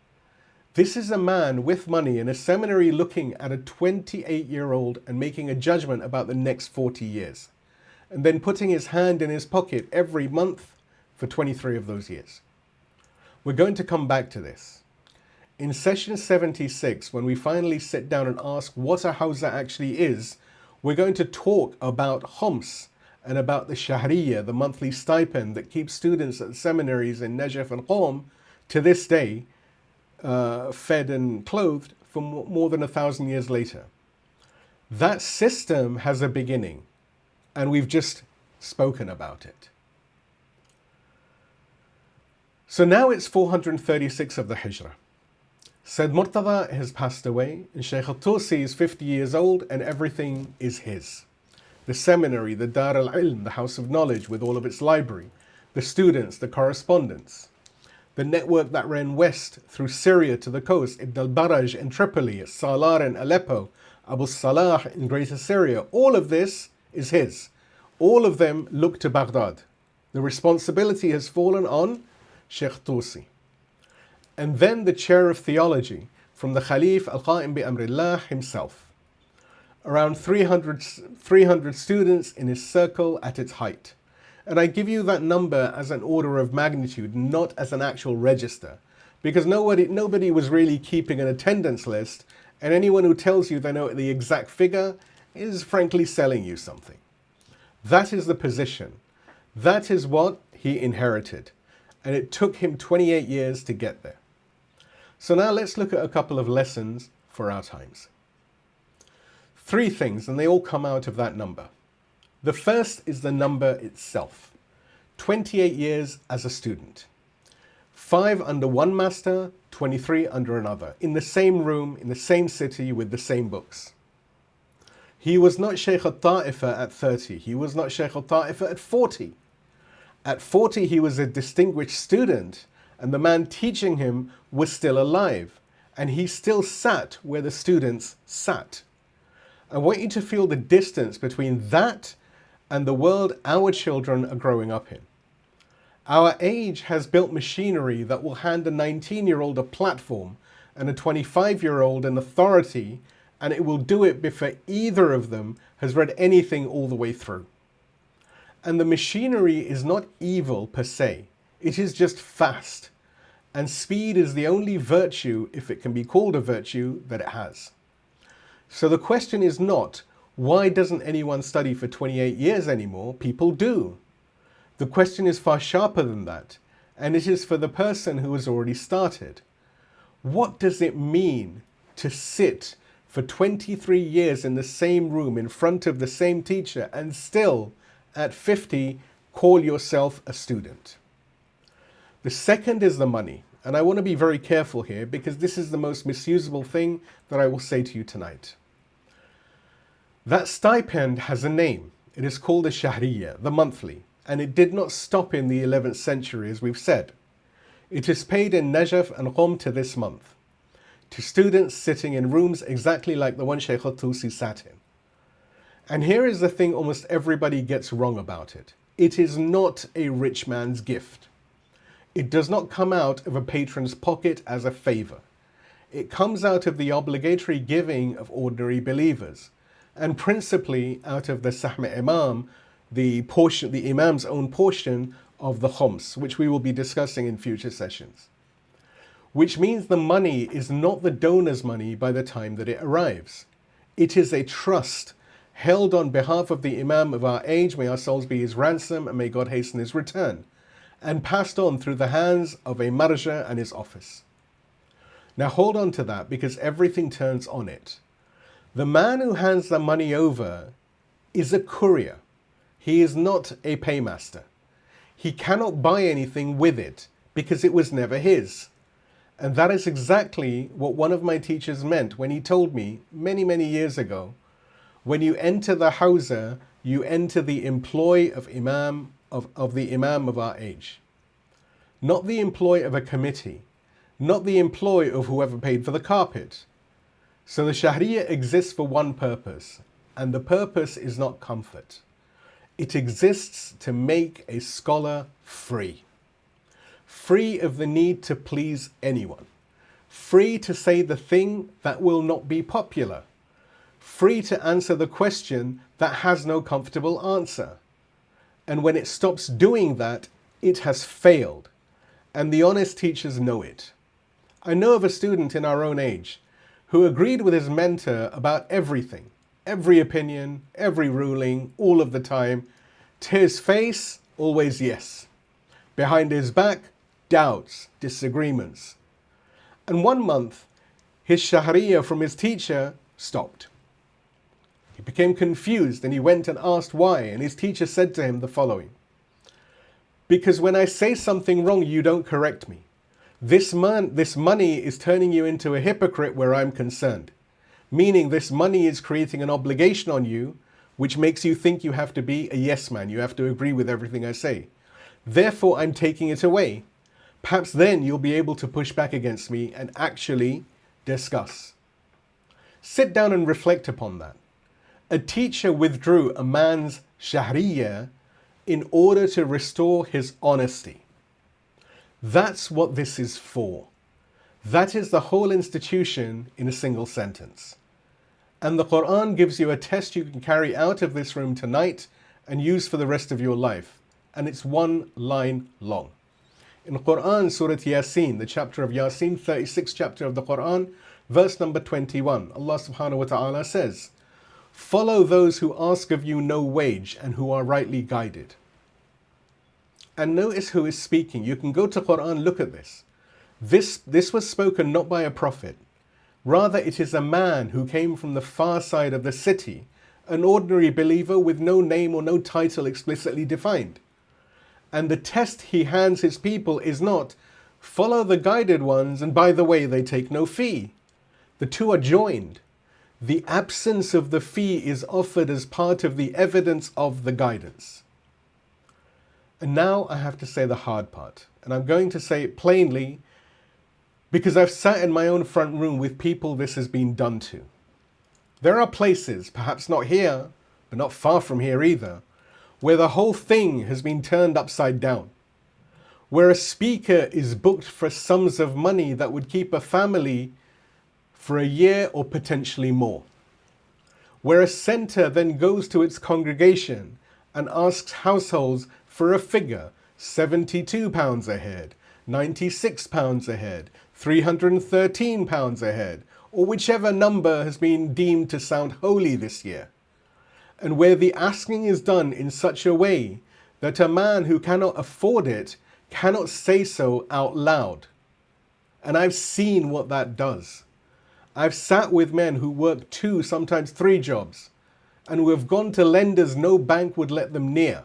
A: This is a man with money in a seminary looking at a 28-year-old and making a judgment about the next 40 years, and then putting his hand in his pocket every month for 23 of those years. We're going to come back to this. In session 76, when we finally sit down and ask what a Hawza actually is, we're going to talk about Homs and about the Shahriya, the monthly stipend that keeps students at seminaries in Najaf and Qom to this day fed and clothed for more than 1,000 years later. That system has a beginning, and we've just spoken about it. So now it's 436 of the Hijrah. Said Murtada has passed away, and Shaykh al-Tusi is 50 years old, and everything is his. The seminary, the Dar al-Ilm, the house of knowledge with all of its library, the students, the correspondence, the network that ran west through Syria to the coast, Ibn al-Baraj in Tripoli, Salar in Aleppo, Abu Salah in Greater Syria, all of this is his. All of them look to Baghdad. The responsibility has fallen on Shaykh Tusi. And then the chair of theology from the Khalif al-Qa'im bi Amrillah himself. Around 300 students in his circle at its height. And I give you that number as an order of magnitude, not as an actual register, because nobody was really keeping an attendance list, and anyone who tells you they know the exact figure is frankly selling you something. That is the position. That is what he inherited, and it took him 28 years to get there. So now let's look at a couple of lessons for our times. 3 things, and they all come out of that number. The first is the number itself. 28 years as a student. 5 under one master, 23 under another, in the same room, in the same city, with the same books. He was not Shaykh al-Taifa at 30. He was not Shaykh al-Taifa at 40. At 40, he was a distinguished student, and the man teaching him was still alive, and he still sat where the students sat. I want you to feel the distance between that and the world our children are growing up in. Our age has built machinery that will hand a 19-year-old a platform and a 25-year-old an authority, and it will do it before either of them has read anything all the way through. And the machinery is not evil per se. It is just fast. And speed is the only virtue, if it can be called a virtue, that it has. So the question is not, why doesn't anyone study for 28 years anymore? People do. The question is far sharper than that, and it is for the person who has already started. What does it mean to sit for 23 years in the same room in front of the same teacher and still, at 50, call yourself a student? The second is the money, and I want to be very careful here because this is the most misusable thing that I will say to you tonight. That stipend has a name. It is called a Shahriya, the monthly, and it did not stop in the 11th century, as we've said. It is paid in Najaf and Qom to this month, to students sitting in rooms exactly like the one Shaykh al-Tusi sat in. And here is the thing almost everybody gets wrong about it. It is not a rich man's gift. It does not come out of a patron's pocket as a favor. It comes out of the obligatory giving of ordinary believers, and principally out of the Sahm Imam, the Imam's own portion of the Khums, which we will be discussing in future sessions. Which means the money is not the donor's money by the time that it arrives. It is a trust held on behalf of the Imam of our age, may our souls be his ransom and may God hasten his return, and passed on through the hands of a marja and his office. Now hold on to that because everything turns on it. The man who hands the money over is a courier. He is not a paymaster. He cannot buy anything with it because it was never his. And that is exactly what one of my teachers meant when he told me many, many years ago, when you enter the Hawza, you enter the employ of the Imam of our age. Not the employ of a committee, not the employ of whoever paid for the carpet. So the Shahriya exists for one purpose, and the purpose is not comfort. It exists to make a scholar free. Free of the need to please anyone. Free to say the thing that will not be popular. Free to answer the question that has no comfortable answer. And when it stops doing that, it has failed. And the honest teachers know it. I know of a student in our own age who agreed with his mentor about everything, every opinion, every ruling, all of the time. To his face, always yes. Behind his back, doubts, disagreements. And one month, his Shahriya from his teacher stopped. He became confused and he went and asked why, and his teacher said to him the following: because when I say something wrong, you don't correct me. This money is turning you into a hypocrite where I'm concerned. Meaning this money is creating an obligation on you, which makes you think you have to be a yes man. You have to agree with everything I say. Therefore, I'm taking it away. Perhaps then you'll be able to push back against me and actually discuss. Sit down and reflect upon that. A teacher withdrew a man's shahriya in order to restore his honesty. That's what this is for. That is the whole institution in a single sentence. And the Quran gives you a test you can carry out of this room tonight and use for the rest of your life. And it's one line long. In Quran, Surah Yasin, the chapter of Yasin, 36th chapter of the Quran, verse number 21, Allah subhanahu wa ta'ala says, "Follow those who ask of you no wage and who are rightly guided." And notice who is speaking. You can go to Quran, look at this. This was spoken not by a prophet. Rather, it is a man who came from the far side of the city, an ordinary believer with no name or no title explicitly defined. And the test he hands his people is not, follow the guided ones, and by the way, they take no fee. The two are joined. The absence of the fee is offered as part of the evidence of the guidance. And now I have to say the hard part. And I'm going to say it plainly because I've sat in my own front room with people this has been done to. There are places, perhaps not here, but not far from here either, where the whole thing has been turned upside down. Where a speaker is booked for sums of money that would keep a family for a year or potentially more. Where a center then goes to its congregation and asks households for a figure, £72 a head, £96 a head, £313 a head, or whichever number has been deemed to sound holy this year. And where the asking is done in such a way that a man who cannot afford it cannot say so out loud. And I've seen what that does. I've sat with men who work 2, sometimes 3 jobs, and who have gone to lenders no bank would let them near,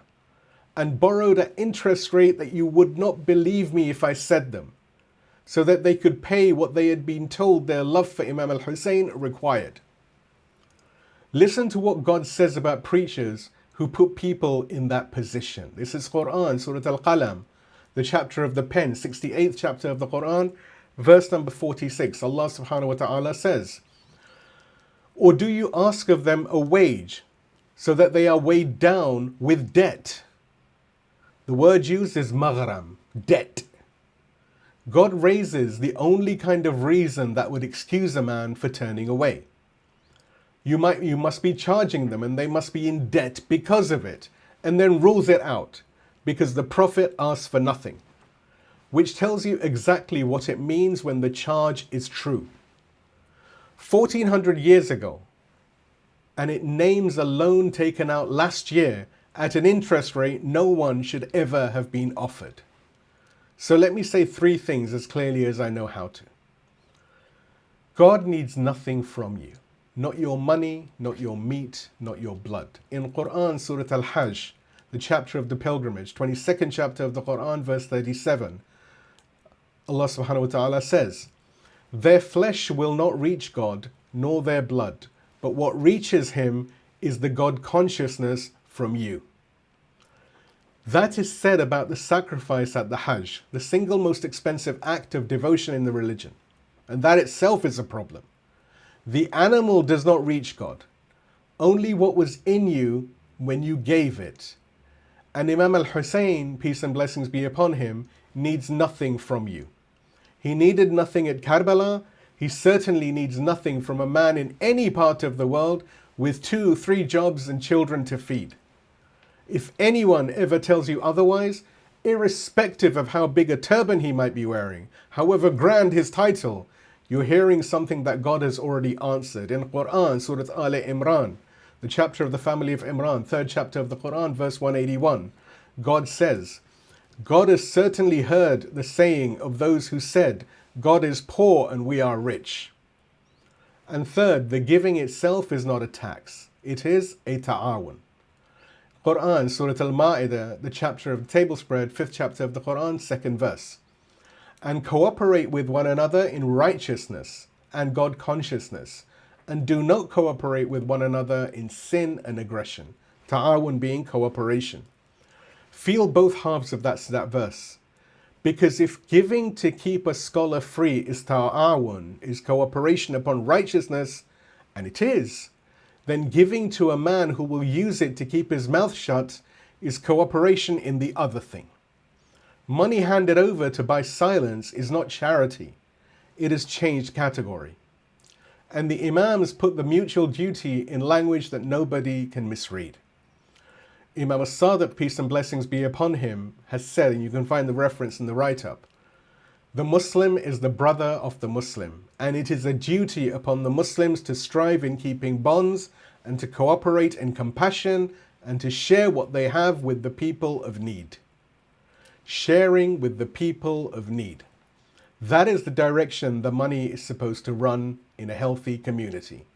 A: and borrowed at interest rate that you would not believe me if I said them, so that they could pay what they had been told their love for Imam al-Hussein required. Listen to what God says about preachers who put people in that position. This is Quran, Surah Al-Qalam, the chapter of the pen, 68th chapter of the Quran, verse number 46. Allah subhanahu wa ta'ala says, "Or do you ask of them a wage so that they are weighed down with debt?" The word used is maghram, debt. God raises the only kind of reason that would excuse a man for turning away. You must be charging them and they must be in debt because of it, and then rules it out because the Prophet asks for nothing, which tells you exactly what it means when the charge is true. 1400 years ago, and it names a loan taken out last year at an interest rate no one should ever have been offered. So let me say 3 things as clearly as I know how to. God needs nothing from you. Not your money, not your meat, not your blood. In Quran, Surah Al-Hajj, the chapter of the pilgrimage, 22nd chapter of the Quran, verse 37, Allah subhanahu wa ta'ala says, "Their flesh will not reach God, nor their blood, but what reaches Him is the God consciousness from you." That is said about the sacrifice at the Hajj, the single most expensive act of devotion in the religion. And that itself is a problem. The animal does not reach God, only what was in you when you gave it. And Imam al-Hussein, peace and blessings be upon him, needs nothing from you. He needed nothing at Karbala. He certainly needs nothing from a man in any part of the world with 2, 3 jobs and children to feed. If anyone ever tells you otherwise, irrespective of how big a turban he might be wearing, however grand his title, you're hearing something that God has already answered. In Quran, Surah Al-Imran, the chapter of the family of Imran, 3rd chapter of the Quran, verse 181, God says, "God has certainly heard the saying of those who said, God is poor and we are rich." And third, the giving itself is not a tax. It is a ta'awun. Quran, Surah Al-Ma'idah, the chapter of the table spread, 5th chapter of the Quran, 2nd verse. and cooperate with one another in righteousness and God consciousness, and do not cooperate with one another in sin and aggression. Ta'awun being cooperation. Feel both halves of that verse. Because if giving to keep a scholar free is ta'awun, is cooperation upon righteousness, and it is, then giving to a man who will use it to keep his mouth shut is cooperation in the other thing. Money handed over to buy silence is not charity. It has changed category. And the Imams put the mutual duty in language that nobody can misread. Imam al-Sadiq, peace and blessings be upon him, has said, and you can find the reference in the write-up, the Muslim is the brother of the Muslim, and it is a duty upon the Muslims to strive in keeping bonds and to cooperate in compassion and to share what they have with the people of need. Sharing with the people of need. That is the direction the money is supposed to run in a healthy community.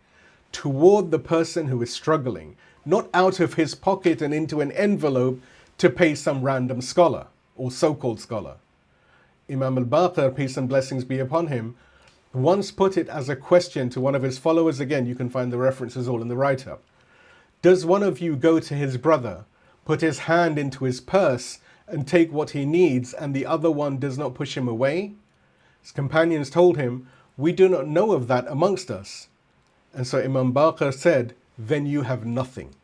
A: Toward the person who is struggling, not out of his pocket and into an envelope to pay some random scholar or so-called scholar. Imam al-Baqir, peace and blessings be upon him, once put it as a question to one of his followers. Again, you can find the references all in the write-up. Does one of you go to his brother, put his hand into his purse and take what he needs, and the other one does not push him away? His companions told him, we do not know of that amongst us. And so Imam Baqir said, then you have nothing.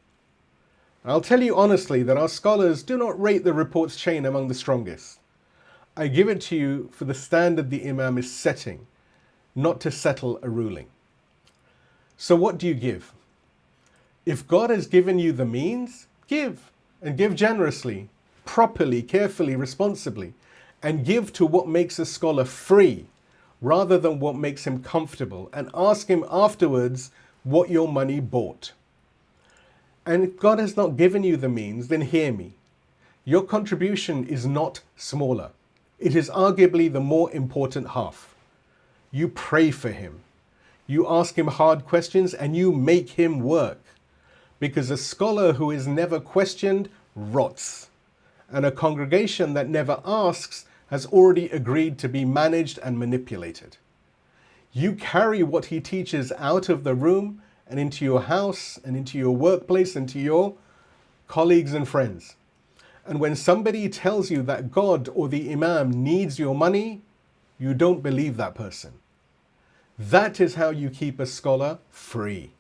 A: I'll tell you honestly that our scholars do not rate the report's chain among the strongest. I give it to you for the standard the Imam is setting, not to settle a ruling. So what do you give? If God has given you the means, give, and give generously, properly, carefully, responsibly, and give to what makes a scholar free, rather than what makes him comfortable, and ask him afterwards what your money bought. And if God has not given you the means, then hear me. Your contribution is not smaller. It is arguably the more important half. You pray for him. You ask him hard questions and you make him work. Because a scholar who is never questioned rots. And a congregation that never asks has already agreed to be managed and manipulated. You carry what he teaches out of the room and into your house and into your workplace and to your colleagues and friends. And when somebody tells you that God or the Imam needs your money, you don't believe that person. That is how you keep a scholar free.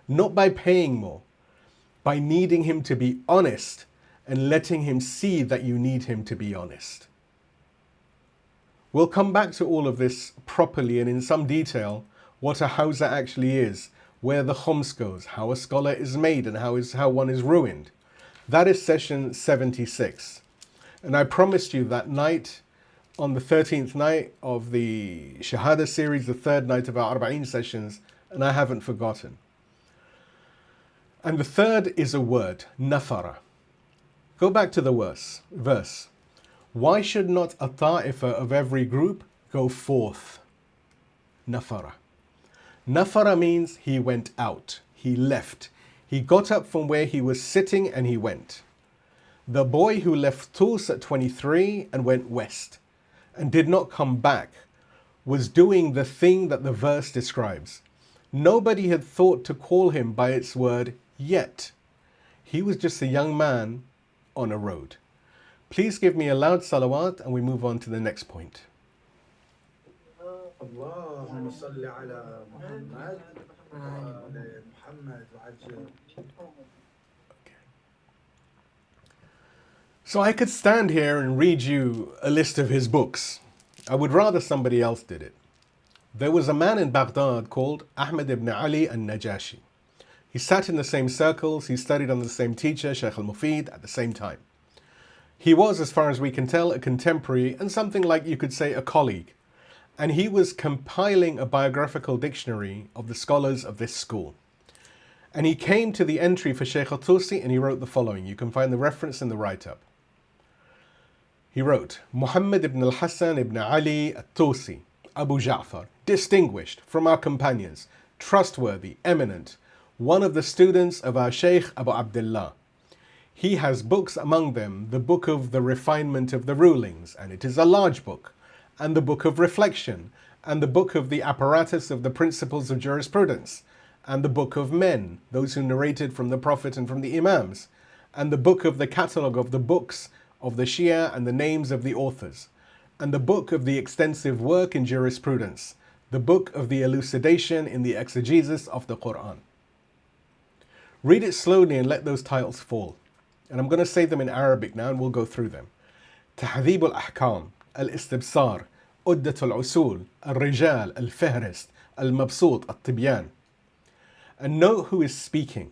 A: Not by paying more, by needing him to be honest and letting him see that you need him to be honest. We'll come back to all of this properly and in some detail, what a Hawza actually is, where the khums goes, how a scholar is made and how one is ruined. That is session 76. And I promised you that night, on the 13th night of the Shahada series, the third night of our Arba'een sessions, and I haven't forgotten. And the third is a word, nafara. Go back to the verse. Why should not a ta'ifa of every group go forth? Nafara. Nafara means he went out, he left. He got up from where he was sitting and he went. The boy who left Tus at 23 and went west and did not come back was doing the thing that the verse describes. Nobody had thought to call him by its word yet. He was just a young man on a road. Please give me a loud salawat and we move on to the next point.
B: اللهم صل على محمد وآل محمد وعجل.
A: So I could stand here and read you a list of his books. I would rather somebody else did it. There was a man in Baghdad called Ahmad ibn Ali al-Najashi. He sat in the same circles, he studied under the same teacher, Shaykh al-Mufid, at the same time. He was, as far as we can tell, a contemporary and something like you could say a colleague. And he was compiling a biographical dictionary of the scholars of this school. And he came to the entry for Shaykh al-Tusi and he wrote the following. You can find the reference in the write-up. He wrote, Muhammad ibn al-Hasan ibn Ali al-Tusi, Abu Ja'far, distinguished from our companions, trustworthy, eminent, one of the students of our Shaykh Abu Abdullah. He has books among them, the book of the refinement of the rulings, and it is a large book, and the book of reflection, and the book of the apparatus of the principles of jurisprudence, and the book of men, those who narrated from the Prophet and from the Imams, and the book of the catalogue of the books of the Shia and the names of the authors, and the book of the extensive work in jurisprudence, the book of the elucidation in the exegesis of the Quran. Read it slowly and let those titles fall. And I'm going to say them in Arabic now and we'll go through them. تهذيب الأحكام, الاستبصار, عدة العصول, الرجال, الفهرست, المبسوط, التبيان. And note who is speaking.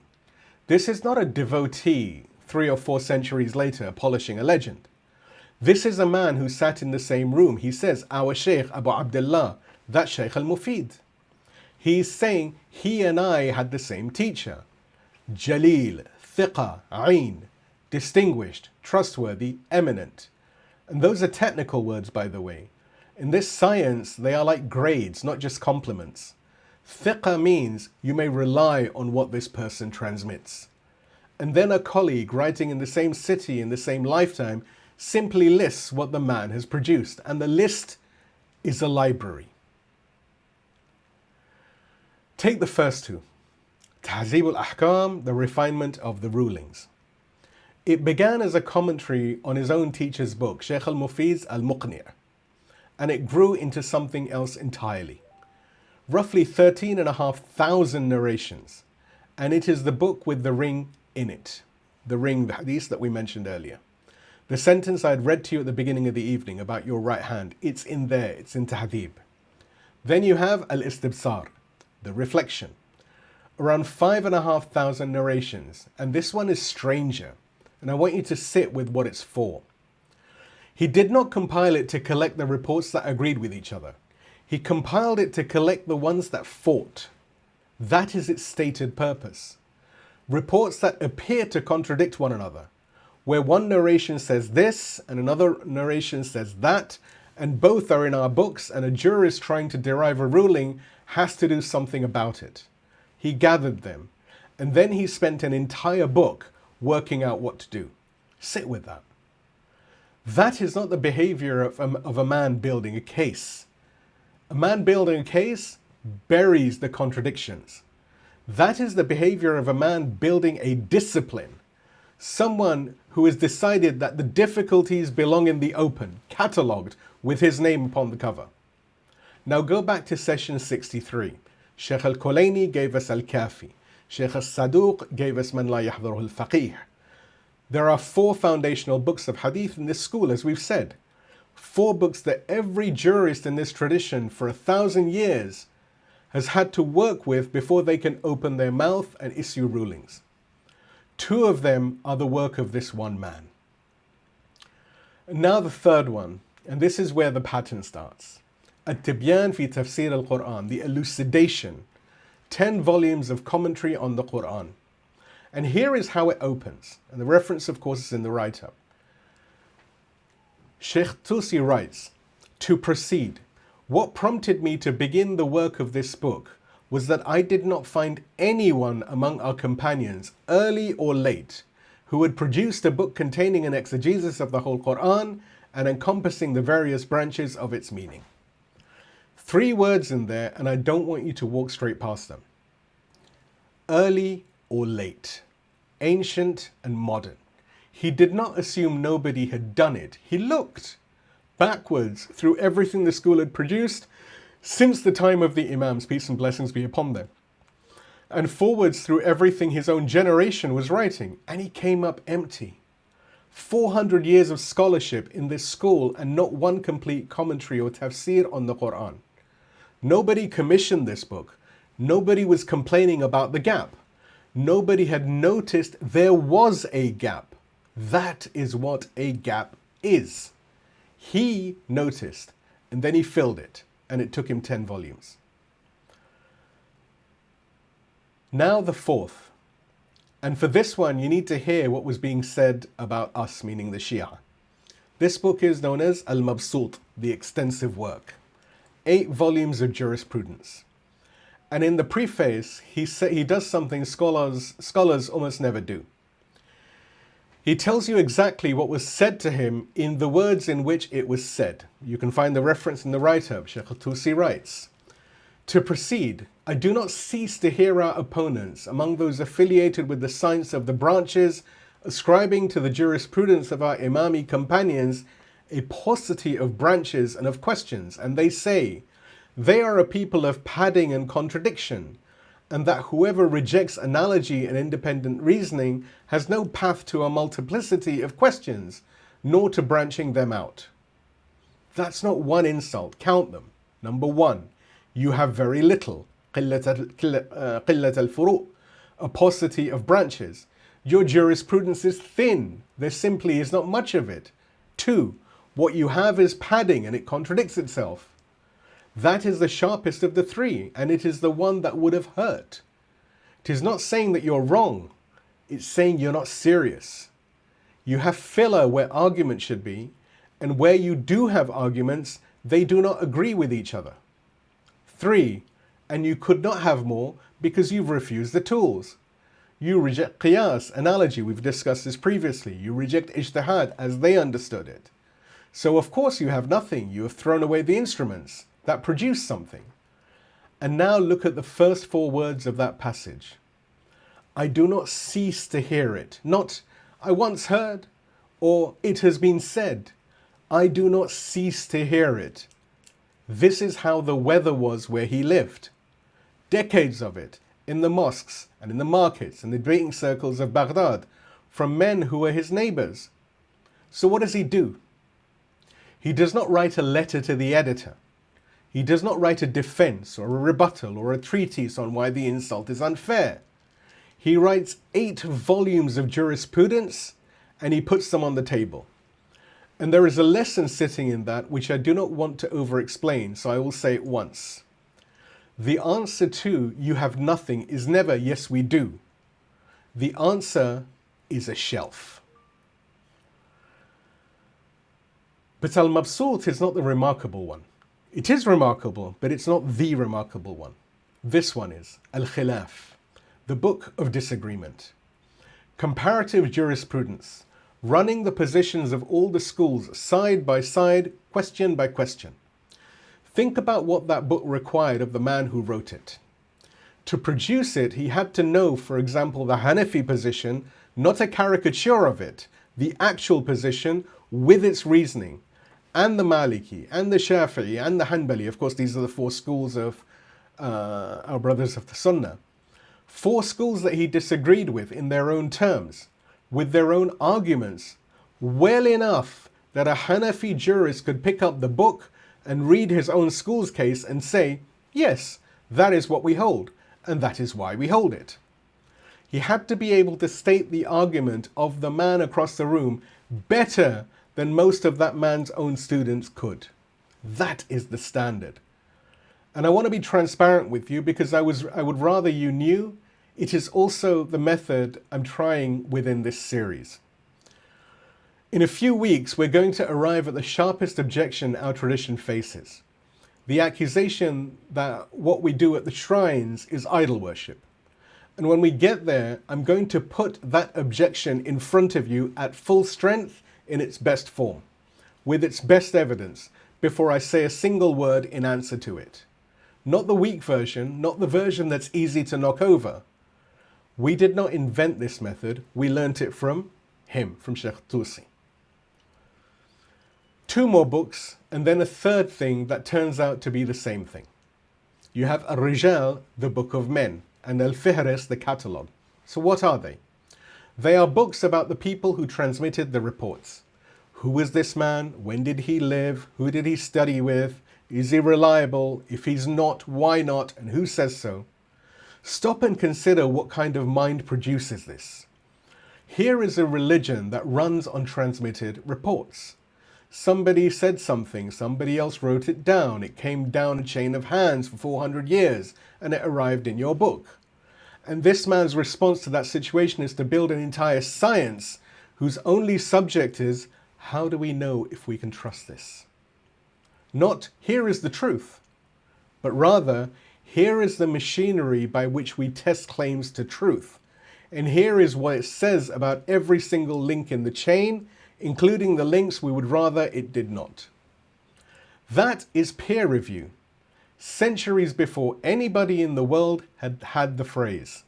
A: This is not a devotee 3 or 4 centuries later polishing a legend. This is a man who sat in the same room. He says, our Shaykh Abu Abdullah, that Shaykh al-Mufid. He is saying, he and I had the same teacher. Jalil, Thiqa, Ain, distinguished, trustworthy, eminent. And those are technical words, by the way. In this science, they are like grades, not just compliments. Thiqa means you may rely on what this person transmits. And then a colleague writing in the same city in the same lifetime simply lists what the man has produced. And the list is a library. Take the first two. Tahzib al-Ahkam, the refinement of the rulings. It began as a commentary on his own teacher's book, Shaykh al-Mufid's al-Muqni', and it grew into something else entirely. Roughly 13,500 narrations, and it is the book with the ring in it. The ring, the hadith that we mentioned earlier. The sentence I had read to you at the beginning of the evening about your right hand, it's in there, it's in Tahdib. Then you have al-Istibsar, the reflection. Around 5,500 narrations, and this one is stranger, and I want you to sit with what it's for. He did not compile it to collect the reports that agreed with each other. He compiled it to collect the ones that fought. That is its stated purpose. Reports that appear to contradict one another, where one narration says this and another narration says that, and both are in our books, and a jurist trying to derive a ruling has to do something about it. He gathered them, and then he spent an entire book working out what to do. Sit with that. That is not the behavior of a man building a case. A man building a case buries the contradictions. That is the behavior of a man building a discipline. Someone who has decided that the difficulties belong in the open, catalogued with his name upon the cover. Now go back to session 63. Shaykh al-Kulaini gave us al-Kafi. Shaykh al-Saduq gave us Man La Yahdharuhu al-Faqih. There are 4 foundational books of hadith in this school, as we've said. 4 books that every jurist in this tradition for 1,000 years has had to work with before they can open their mouth and issue rulings. 2 of them are the work of this one man. And now the third one, and this is where the pattern starts. At-Tibyan fi Tafsir al-Quran, the elucidation, 10 volumes of commentary on the Quran. And here is how it opens. And the reference, of course, is in the write-up. Sheikh al-Tusi writes, to proceed, what prompted me to begin the work of this book was that I did not find anyone among our companions, early or late, who had produced a book containing an exegesis of the whole Quran and encompassing the various branches of its meaning. 3 words in there, and I don't want you to walk straight past them. Early or late, ancient and modern. He did not assume nobody had done it. He looked backwards through everything the school had produced since the time of the Imams, peace and blessings be upon them, and forwards through everything his own generation was writing, and he came up empty. 400 years of scholarship in this school and not one complete commentary or tafsir on the Quran. Nobody commissioned this book. Nobody was complaining about the gap. Nobody had noticed there was a gap. That is what a gap is. He noticed, and then he filled it, and it took him 10 volumes. Now the 4th. And for this one, you need to hear what was being said about us, meaning the Shia. This book is known as al-Mabsut, the extensive work. 8 volumes of jurisprudence. And in the preface, he does something scholars almost never do. He tells you exactly what was said to him in the words in which it was said. You can find the reference in the write-up. Shaykh al-Tusi writes, "To proceed, I do not cease to hear our opponents, among those affiliated with the science of the branches, ascribing to the jurisprudence of our Imami companions a paucity of branches and of questions, and they say, they are a people of padding and contradiction, and that whoever rejects analogy and independent reasoning has no path to a multiplicity of questions, nor to branching them out." That's not one insult, count them. Number one, you have very little, قلة الفروع, a paucity of branches. Your jurisprudence is thin, there simply is not much of it. Two, what you have is padding and it contradicts itself. That is the sharpest of the three, and it is the one that would have hurt. It is not saying that you're wrong, it's saying you're not serious. You have filler where argument should be, and where you do have arguments, they do not agree with each other. Three, and you could not have more because you've refused the tools. You reject qiyas, analogy, we've discussed this previously. You reject ijtihad as they understood it. So of course you have nothing, you have thrown away the instruments that produce something. And now look at the first four words of that passage. I do not cease to hear it. Not, I once heard, or it has been said. I do not cease to hear it. This is how the weather was where he lived. Decades of it, in the mosques and in the markets and the debating circles of Baghdad, from men who were his neighbors. So what does he do? He does not write a letter to the editor. He does not write a defense or a rebuttal or a treatise on why the insult is unfair. He writes 8 volumes of jurisprudence and he puts them on the table. And there is a lesson sitting in that which I do not want to over-explain, so I will say it once. The answer to "you have nothing" is never "yes, we do." The answer is a shelf. But al-Mabsut is not the remarkable one. It is remarkable, but it's not the remarkable one. This one is Al-Khilaf, the book of disagreement. Comparative jurisprudence, running the positions of all the schools side by side, question by question. Think about what that book required of the man who wrote it. To produce it, he had to know, for example, the Hanafi position, not a caricature of it, the actual position with its reasoning, and the Maliki, and the Shafi'i, and the Hanbali. Of course, these are the 4 schools of our brothers of the Sunnah. 4 schools that he disagreed with in their own terms, with their own arguments, well enough that a Hanafi jurist could pick up the book and read his own school's case and say, yes, that is what we hold, and that is why we hold it. He had to be able to state the argument of the man across the room better than most of that man's own students could. That is the standard. And I want to be transparent with you because I would rather you knew it is also the method I'm trying within this series. In a few weeks, we're going to arrive at the sharpest objection our tradition faces. The accusation that what we do at the shrines is idol worship. And when we get there, I'm going to put that objection in front of you at full strength in its best form, with its best evidence, before I say a single word in answer to it. Not the weak version, not the version that's easy to knock over. We did not invent this method, we learnt it from him, from Shaykh al-Tusi. 2 more books, and then a third thing that turns out to be the same thing. You have al-Rijal, the Book of Men, and al-Fihris, the catalogue. So what are they? They are books about the people who transmitted the reports. Who is this man? When did he live? Who did he study with? Is he reliable? If he's not, why not? And who says so? Stop and consider what kind of mind produces this. Here is a religion that runs on transmitted reports. Somebody said something, somebody else wrote it down, it came down a chain of hands for 400 years, and it arrived in your book. And this man's response to that situation is to build an entire science whose only subject is, how do we know if we can trust this? Not, here is the truth, but rather, here is the machinery by which we test claims to truth. And here is what it says about every single link in the chain, including the links we would rather it did not. That is peer review. Centuries before anybody in the world had had the phrase.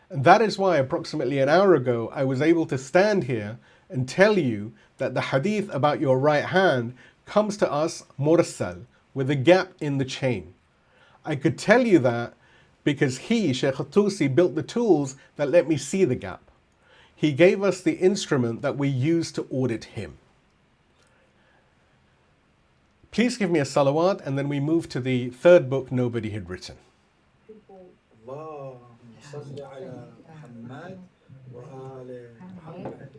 A: And that is why approximately an hour ago I was able to stand here and tell you that the hadith about your right hand comes to us mursal, with a gap in the chain. I could tell you that because he, Shaykh al-Tusi, built the tools that let me see the gap. He gave us the instrument that we use to audit him. Please give me a salawat, and then we move to the third book nobody had written.
B: اللهم صل على محمد وآل محمد.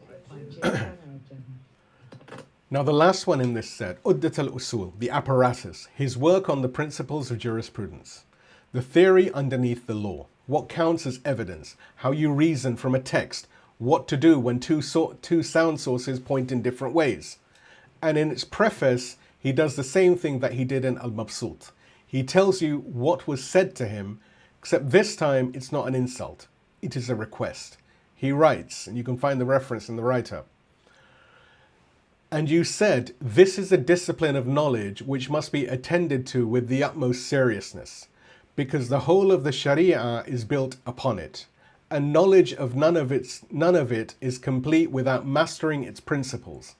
A: Now the last one in this set, Uddat al-Usul, the apparatus, his work on the principles of jurisprudence, the theory underneath the law, what counts as evidence, how you reason from a text, what to do when two sound sources point in different ways. And in its preface, he does the same thing that he did in al-Mabsut. He tells you what was said to him, except this time it's not an insult, it is a request. He writes, and you can find the reference in the write-up. And you said, this is a discipline of knowledge which must be attended to with the utmost seriousness, because the whole of the Sharia is built upon it, and knowledge of none of it is complete without mastering its principles.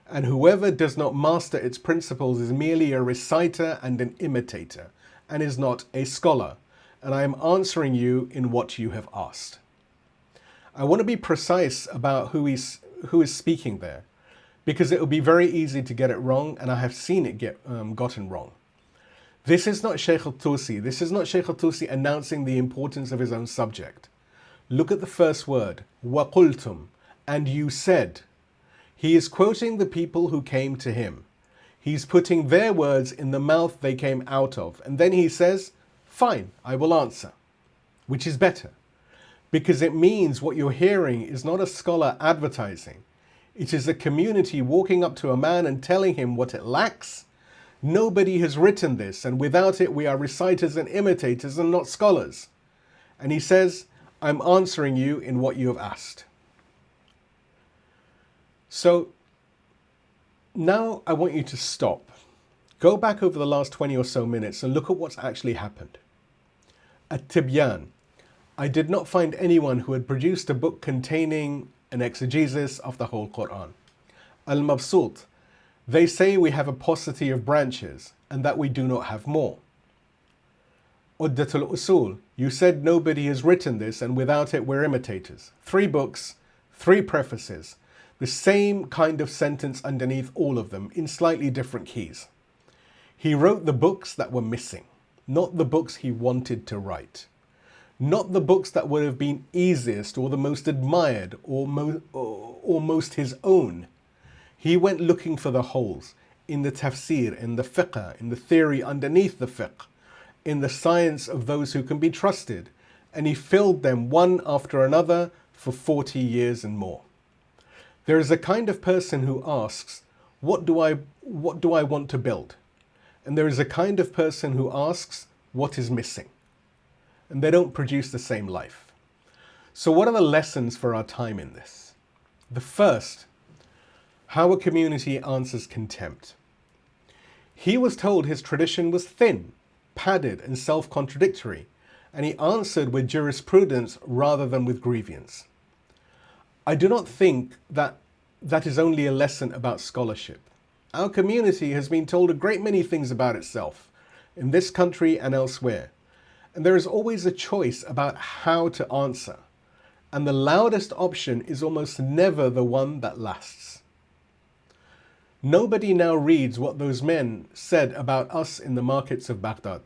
A: And whoever does not master its principles is merely a reciter and an imitator, and is not a scholar. And I am answering you in what you have asked. I want to be precise about who is speaking there, because it will be very easy to get it wrong, and I have seen it gotten wrong. This is not Shaykh al-Tusi. This is not Shaykh al-Tusi announcing the importance of his own subject. Look at the first word, وَقُلْتُمْ, and you said. He is quoting the people who came to him. He's putting their words in the mouth they came out of. And then he says, fine, I will answer, which is better, because it means what you're hearing is not a scholar advertising. It is a community walking up to a man and telling him what it lacks. Nobody has written this, and without it we are reciters and imitators and not scholars. And he says, I'm answering you in what you have asked. So now I want you to stop. Go back over the last 20 or so minutes and look at what's actually happened. At Tibyan, I did not find anyone who had produced a book containing an exegesis of the whole Quran. Al-Mabsut, they say we have a paucity of branches and that we do not have more. Uddat al-Usul, you said nobody has written this and without it we're imitators. 3 books, 3 prefaces, the same kind of sentence underneath all of them in slightly different keys. He wrote the books that were missing, not the books he wanted to write. Not the books that would have been easiest or the most admired or most his own. He went looking for the holes in the tafsir, in the fiqh, in the theory underneath the fiqh, in the science of those who can be trusted, and he filled them one after another for 40 years and more. There is a kind of person who asks, what do I want to build? And there is a kind of person who asks, what is missing? And they don't produce the same life. So what are the lessons for our time in this? The first, how a community answers contempt. He was told his tradition was thin, padded and self-contradictory, and he answered with jurisprudence rather than with grievance. I do not think that is only a lesson about scholarship. Our community has been told a great many things about itself, in this country and elsewhere. And there is always a choice about how to answer. And the loudest option is almost never the one that lasts. Nobody now reads what those men said about us in the markets of Baghdad.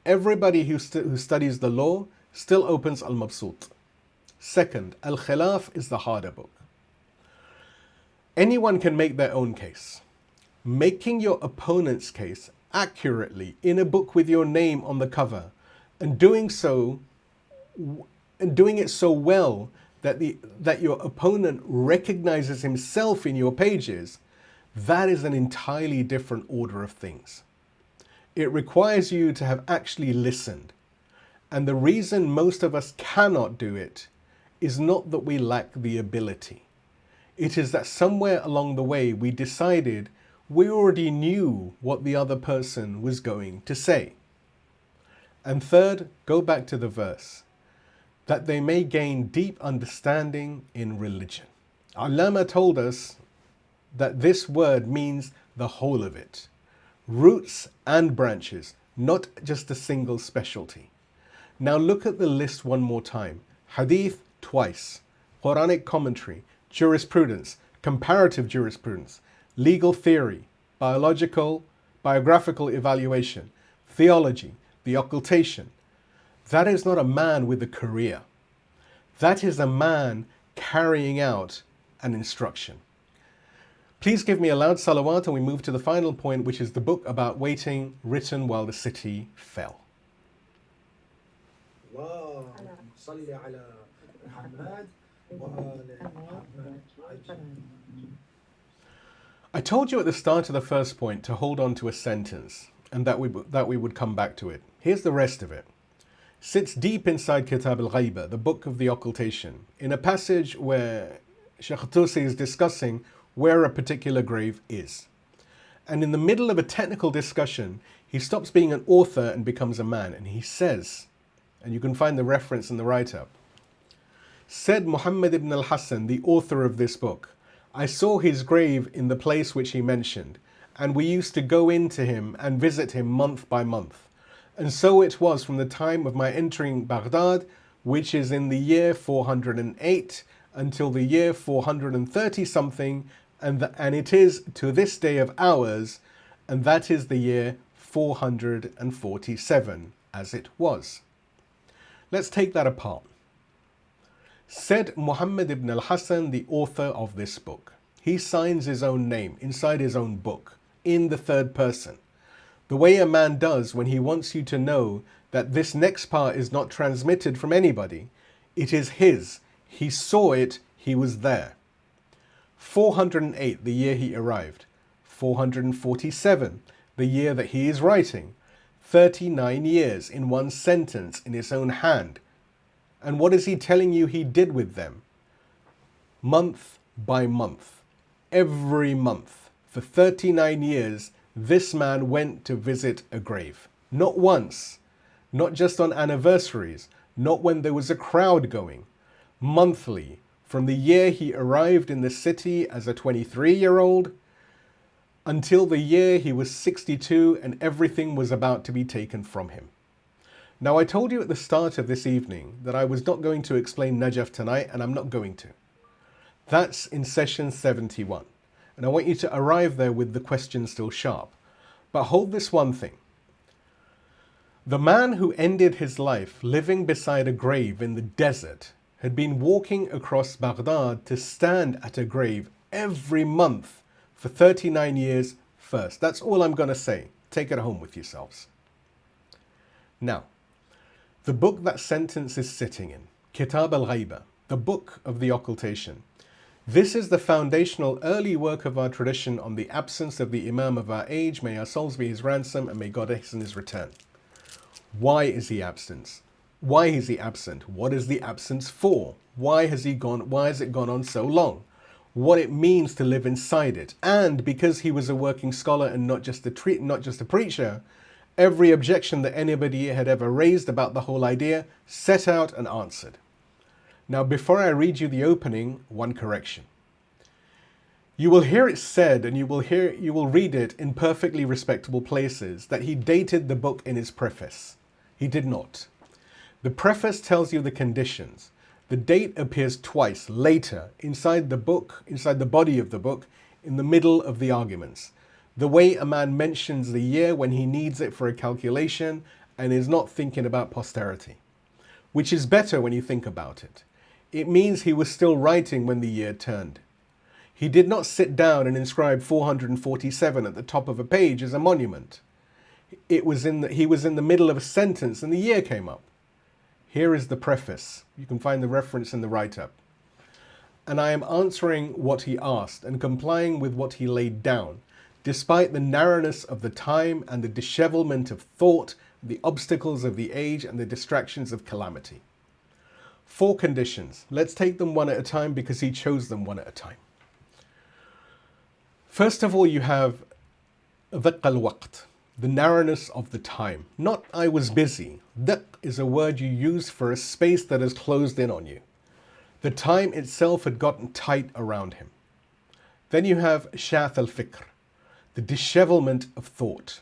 A: Everybody who studies the law still opens al-Mabsut. Second, al-Khilaf is the harder book. Anyone can make their own case. Making your opponent's case accurately in a book with your name on the cover, and doing it so well that your opponent recognizes himself in your pages, that is an entirely different order of things. It requires you to have actually listened. And the reason most of us cannot do it is not that we lack the ability. It is that somewhere along the way we decided we already knew what the other person was going to say. And third, go back to the verse, that they may gain deep understanding in religion. Allama told us that this word means the whole of it, roots and branches, not just a single specialty. Now look at the list one more time. Hadith twice, Quranic commentary, jurisprudence, comparative jurisprudence, legal theory, biographical evaluation, theology, the occultation. That is not a man with a career. That is a man carrying out an instruction. Please give me a loud salawat and we move to the final point, which is the book about waiting, written while the city fell. I told you at the start of the first point to hold on to a sentence and that we would come back to it. Here's the rest of it. Sits deep inside Kitab al-Ghaiba, the book of the occultation, in a passage where Shaykh al-Tusi is discussing where a particular grave is. And in the middle of a technical discussion, he stops being an author and becomes a man. And he says, and you can find the reference in the write-up, said Muhammad ibn al-Hasan, the author of this book, I saw his grave in the place which he mentioned, and we used to go in to him and visit him month by month. And so it was from the time of my entering Baghdad, which is in the year 408, until the year 430 something, and it is to this day of ours, and that is the year 447 as it was. Let's take that apart. Said Muhammad ibn al-Hasan, the author of this book. He signs his own name inside his own book in the third person, the way a man does when he wants you to know that this next part is not transmitted from anybody. It is his. He saw it. He was there. 408, the year he arrived. 447, the year that he is writing. 39 years in one sentence in his own hand. And what is he telling you he did with them? Month by month, every month, for 39 years, this man went to visit a grave. Not once, not just on anniversaries, not when there was a crowd going. Monthly, from the year he arrived in the city as a 23-year-old until the year he was 62 and everything was about to be taken from him. Now, I told you at the start of this evening that I was not going to explain Najaf tonight, and I'm not going to. That's in session 71. And I want you to arrive there with the question still sharp. But hold this one thing. The man who ended his life living beside a grave in the desert had been walking across Baghdad to stand at a grave every month for 39 years first. That's all I'm going to say. Take it home with yourselves. Now, the book that sentence is sitting in, Kitab al-Ghaiba, the book of the occultation. This is the foundational early work of our tradition on the absence of the Imam of our age. May our souls be his ransom and may God hasten his return. Why is he absent? Why is he absent? What is the absence for? Why has it gone on so long? What it means to live inside it. And because he was a working scholar and not just a preacher, every objection that anybody had ever raised about the whole idea set out and answered. Now, before I read you the opening, one correction. You will hear it said, and you will read it in perfectly respectable places, that he dated the book in his preface. He did not. The preface tells you the conditions. The date appears twice later inside the book, inside the body of the book, in the middle of the arguments. The way a man mentions the year when he needs it for a calculation and is not thinking about posterity, which is better when you think about it. It means he was still writing when the year turned. He did not sit down and inscribe 447 at the top of a page as a monument. He was in the middle of a sentence and the year came up. Here is the preface. You can find the reference in the write-up. And I am answering what he asked and complying with what he laid down, despite the narrowness of the time and the dishevelment of thought, the obstacles of the age and the distractions of calamity. 4 conditions. Let's take them one at a time because he chose them one at a time. First of all, you have ضيق الوقت, the narrowness of the time. Not I was busy. ضيق is a word you use for a space that has closed in on you. The time itself had gotten tight around him. Then you have shath al-fikr, the dishevelment of thought.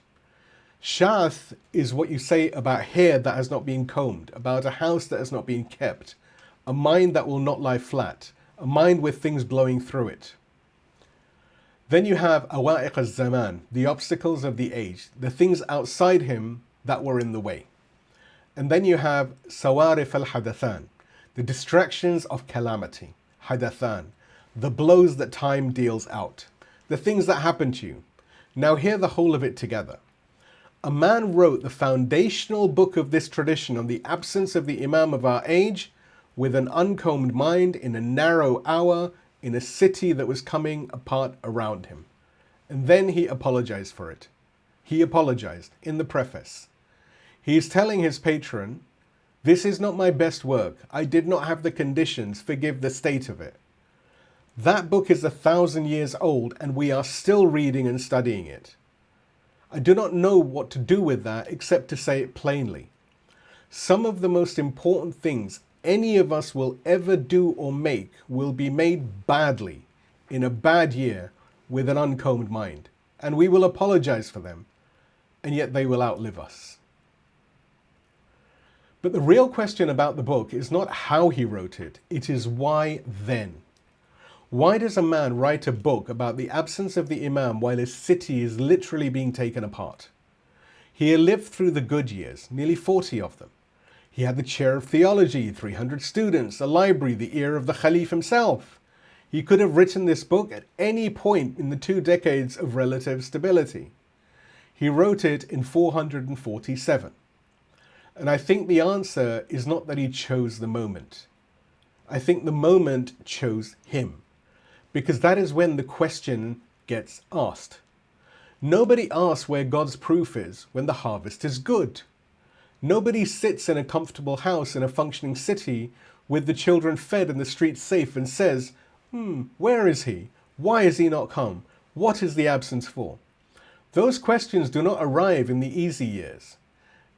A: Shath is what you say about hair that has not been combed, about a house that has not been kept, a mind that will not lie flat, a mind with things blowing through it. Then you have awa'iq al-zaman, the obstacles of the age, the things outside him that were in the way. And then you have sawarif al-hadathan, the distractions of calamity, hadathan, the blows that time deals out, the things that happen to you. Now hear the whole of it together. A man wrote the foundational book of this tradition on the absence of the Imam of our age with an uncombed mind in a narrow hour in a city that was coming apart around him. And then he apologized for it. He apologized in the preface. He is telling his patron, this is not my best work. I did not have the conditions. Forgive the state of it. That book is 1,000 years old and we are still reading and studying it. I do not know what to do with that except to say it plainly. Some of the most important things any of us will ever do or make will be made badly in a bad year with an uncombed mind, and we will apologize for them, and yet they will outlive us. But the real question about the book is not how he wrote it, it is why then. Why does a man write a book about the absence of the Imam while his city is literally being taken apart? He had lived through the good years, nearly 40 of them. He had the chair of theology, 300 students, a library, the ear of the Khalif himself. He could have written this book at any point in the 2 decades of relative stability. He wrote it in 447. And I think the answer is not that he chose the moment. I think the moment chose him, because that is when the question gets asked. Nobody asks where God's proof is when the harvest is good. Nobody sits in a comfortable house in a functioning city with the children fed and the streets safe and says, where is he? Why has he not come? What is the absence for? Those questions do not arrive in the easy years.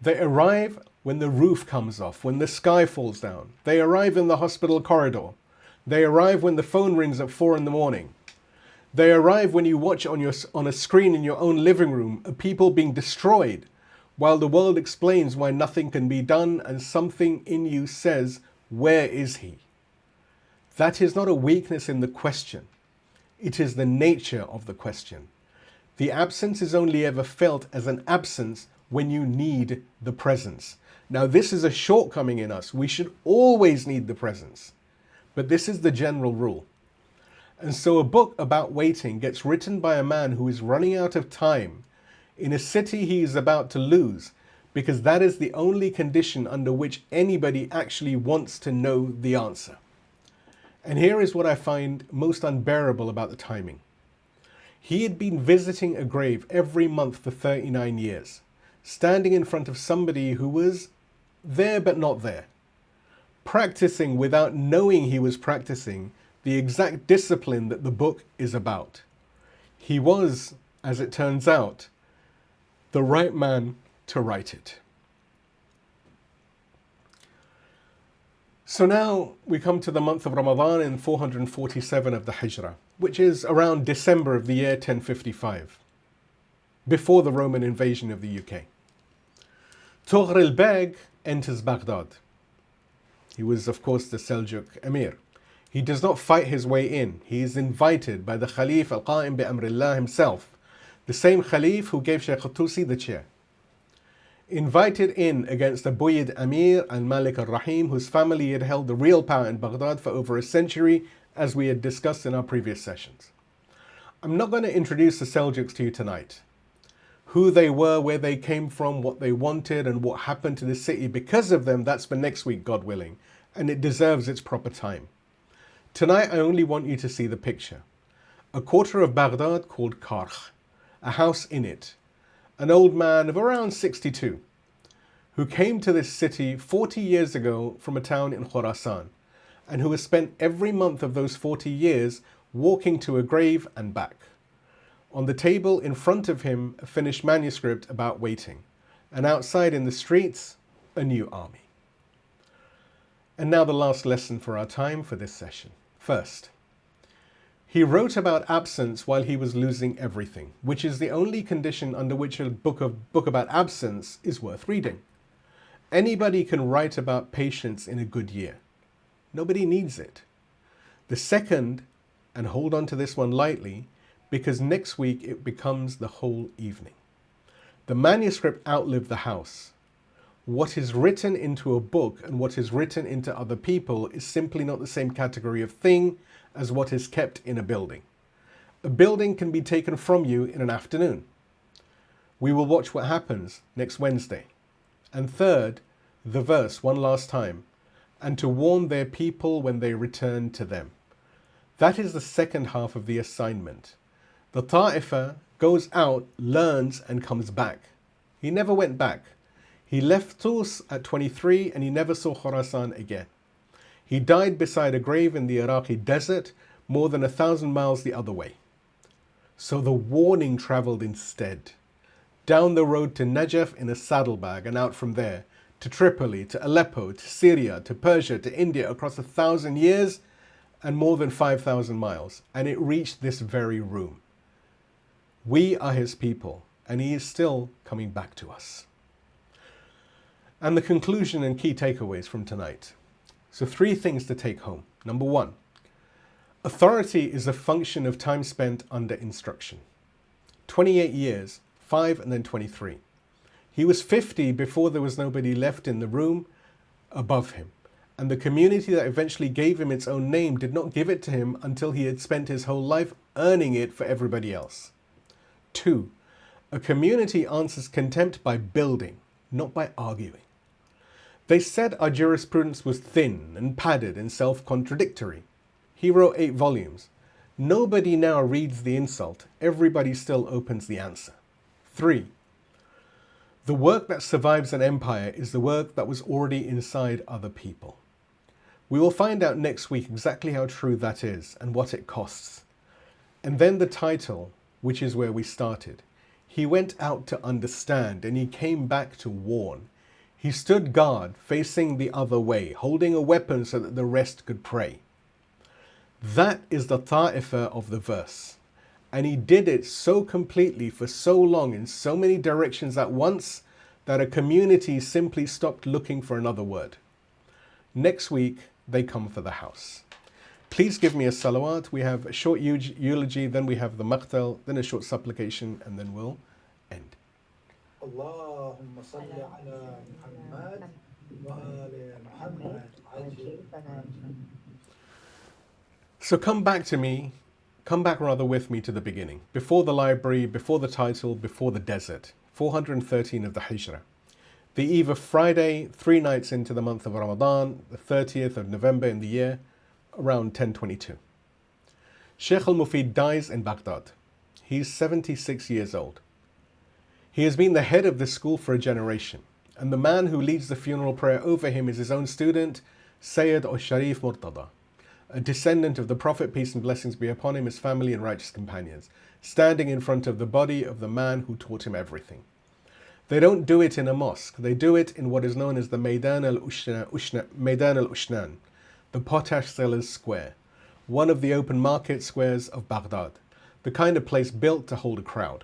A: They arrive when the roof comes off, when the sky falls down. They arrive in the hospital corridor. They arrive when the phone rings at 4 in the morning. They arrive when you watch on a screen in your own living room a people being destroyed, while the world explains why nothing can be done and something in you says, where is he? That is not a weakness in the question. It is the nature of the question. The absence is only ever felt as an absence when you need the presence. Now this is a shortcoming in us. We should always need the presence. But this is the general rule. And so a book about waiting gets written by a man who is running out of time in a city he is about to lose, because that is the only condition under which anybody actually wants to know the answer. And here is what I find most unbearable about the timing. He had been visiting a grave every month for 39 years, standing in front of somebody who was there but not there, practicing without knowing he was practicing the exact discipline that the book is about. He was, as it turns out, the right man to write it. So now we come to the month of Ramadan in 447 of the Hijrah, which is around December of the year 1055, before the Roman invasion of the UK. Tughr al-Beg enters Baghdad. He was, of course, the Seljuk Emir. He does not fight his way in. He is invited by the Khalif al-Qa'im bi-Amrillah himself, the same Khalif who gave Shaykh al-Tusi the chair. Invited in against the Buyid Amir al-Malik al-Rahim, whose family had held the real power in Baghdad for over a century, as we had discussed in our previous sessions. I'm not going to introduce the Seljuks to you tonight. Who they were, where they came from, what they wanted, and what happened to the city because of them, that's for next week, God willing, and it deserves its proper time. Tonight I only want you to see the picture. A quarter of Baghdad called Karkh, a house in it, an old man of around 62. who came to this city 40 years ago from a town in Khurasan, and who has spent every month of those 40 years walking to a grave and back. On the table in front of him, a finished manuscript about waiting, and outside in the streets, a new army. And now the last lesson for our time for this session. First, he wrote about absence while he was losing everything, which is the only condition under which a book about absence is worth reading. Anybody can write about patience in a good year. Nobody needs it. The second, and hold on to this one lightly, because next week it becomes the whole evening. The manuscript outlived the house. What is written into a book and what is written into other people is simply not the same category of thing as what is kept in a building. A building can be taken from you in an afternoon. We will watch what happens next Wednesday. And third, the verse one last time, and to warn their people when they return to them. That is the second half of the assignment. The Taifa goes out, learns, and comes back. He never went back. He left Tus at 23 and he never saw Khurasan again. He died beside a grave in the Iraqi desert, more than 1,000 miles the other way. So the warning traveled instead. Down the road to Najaf in a saddlebag and out from there, to Tripoli, to Aleppo, to Syria, to Persia, to India, across 1,000 years and more than 5,000 miles. And it reached this very room. We are his people, and he is still coming back to us. And the conclusion and key takeaways from tonight. So 3 things to take home. Number 1, authority is a function of time spent under instruction. 28 years, 5 and then 23. He was 50 before there was nobody left in the room above him. And the community that eventually gave him its own name did not give it to him until he had spent his whole life earning it for everybody else. 2, a community answers contempt by building, not by arguing. They said our jurisprudence was thin and padded and self-contradictory. He wrote 8 volumes. Nobody now reads the insult. Everybody still opens the answer. 3, the work that survives an empire is the work that was already inside other people. We will find out next week exactly how true that is and what it costs. And then the title, which is where we started. He went out to understand and he came back to warn. He stood guard, facing the other way, holding a weapon so that the rest could pray. That is the Taifa of the verse. And he did it so completely for so long in so many directions at once that a community simply stopped looking for another word. Next week, they come for the house. Please give me a salawat. We have a short eulogy, then we have the maqtal, then a short supplication, and then we'll end.
B: Allahumma salli ala Muhammad wa ali Muhammad.
A: So come back to me, come back rather with me to the beginning, before the library, before the title, before the desert, 413 of the Hijrah. The eve of Friday, 3 nights into the month of Ramadan, the 30th of November in the year, around 1022. Shaykh al-Mufid dies in Baghdad. He's 76 years old. He has been the head of this school for a generation, and the man who leads the funeral prayer over him is his own student, Sayyid al-Sharif Murtada, a descendant of the Prophet, peace and blessings be upon him, his family and righteous companions, standing in front of the body of the man who taught him everything. They don't do it in a mosque, they do it in what is known as the Maidan al-Ushnan, the potash sellers square, one of the open market squares of Baghdad, the kind of place built to hold a crowd.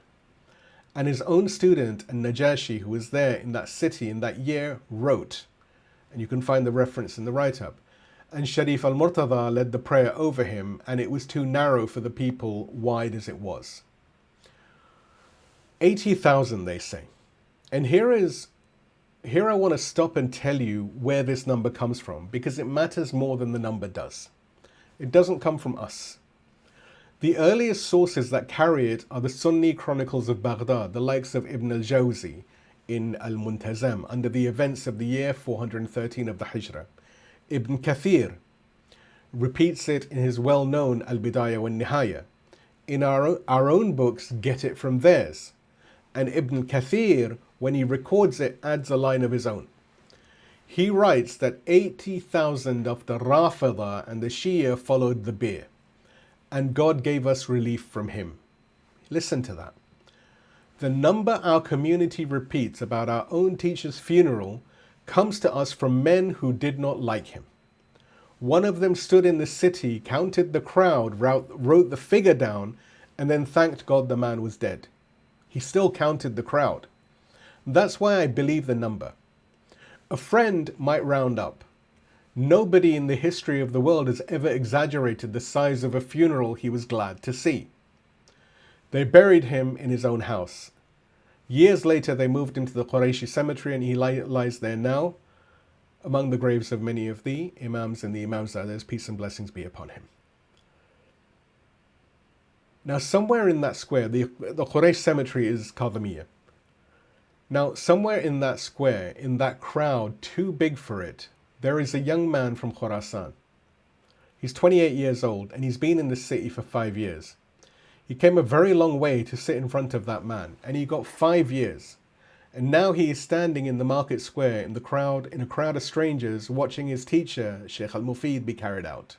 A: And his own student and Najashi, who was there in that city in that year, wrote, and you can find the reference in the write-up, and Sharif al-Murtada led the prayer over him, and it was too narrow for the people, wide as it was. 80,000, they say. And here I want to stop and tell you where this number comes from, because it matters more than the number does. It doesn't come from us. The earliest sources that carry it are the Sunni chronicles of Baghdad, the likes of Ibn al-Jawzi in al-Muntazam, under the events of the year 413 of the Hijrah. Ibn Kathir repeats it in his well-known al-Bidayah wal-Nihaya. In our own books, get it from theirs. And Ibn Kathir when he records it, adds a line of his own. He writes that 80,000 of the Rafida and the Shia followed the beer, and God gave us relief from him. Listen to that. The number our community repeats about our own teacher's funeral comes to us from men who did not like him. One of them stood in the city, counted the crowd, wrote the figure down, and then thanked God the man was dead. He still counted the crowd. That's why I believe the number. A friend might round up. Nobody in the history of the world has ever exaggerated the size of a funeral he was glad to see. They buried him in his own house. Years later, they moved him to the Qurayshi cemetery, and he lies there now, among the graves of many of the Imams and the Imamzadas, peace and blessings be upon him. Now, somewhere in that square, the Quraysh cemetery is Kadhimiyya. Now, somewhere in that square, in that crowd, too big for it, there is a young man from Khurasan. He's 28 years old, and he's been in the city for 5 years. He came a very long way to sit in front of that man, and he got 5 years. And now he is standing in the market square in a crowd of strangers, watching his teacher, Shaykh al-Mufid, be carried out.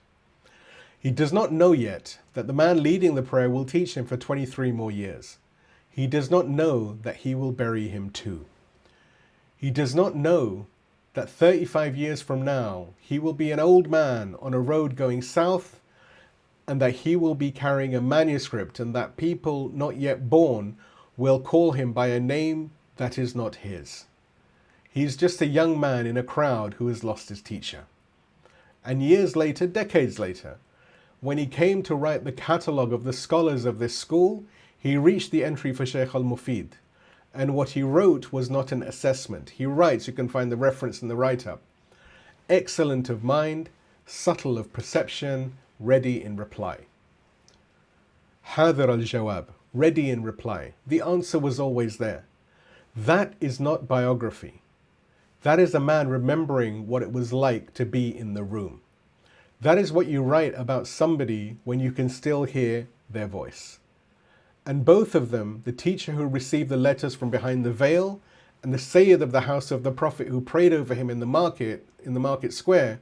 A: He does not know yet that the man leading the prayer will teach him for 23 more years. He does not know that he will bury him too. He does not know that 35 years from now, he will be an old man on a road going south, and that he will be carrying a manuscript, and that people not yet born will call him by a name that is not his. He's just a young man in a crowd who has lost his teacher. And years later, decades later, when he came to write the catalogue of the scholars of this school, he reached the entry for Shaykh al-Mufid. And what he wrote was not an assessment. He writes, you can find the reference in the write-up, excellent of mind, subtle of perception, ready in reply. Hadir al-Jawab, ready in reply. The answer was always there. That is not biography. That is a man remembering what it was like to be in the room. That is what you write about somebody when you can still hear their voice. And both of them, the teacher who received the letters from behind the veil and the Sayyid of the house of the Prophet who prayed over him in the market square,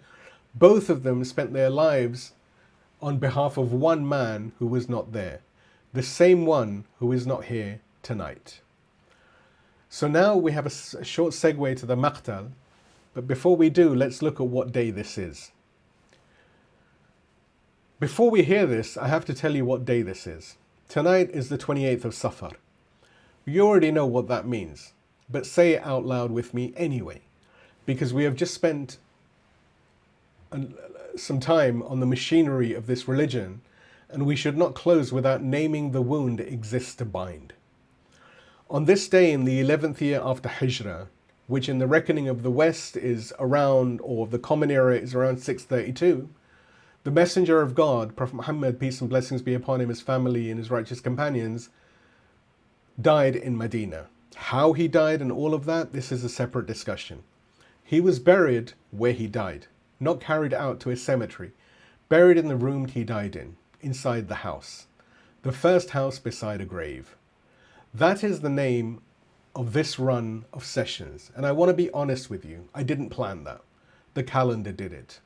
A: both of them spent their lives on behalf of one man who was not there, the same one who is not here tonight. So now we have a short segue to the maqtal, but before we do, let's look at what day this is. Before we hear this, I have to tell you what day this is. Tonight is the 28th of Safar. You already know what that means, but say it out loud with me anyway, because we have just spent some time on the machinery of this religion, and we should not close without naming the wound it exists to bind. On this day in the 11th year after Hijrah, which in the reckoning of the West is around, or the common era is around 632, the Messenger of God, Prophet Muhammad, peace and blessings be upon him, his family and his righteous companions, died in Medina. How he died and all of that, this is a separate discussion. He was buried where he died, not carried out to a cemetery, buried in the room he died in, inside the house, the first house beside a grave. That is the name of this run of sessions. And I want to be honest with you, I didn't plan that. The calendar did it.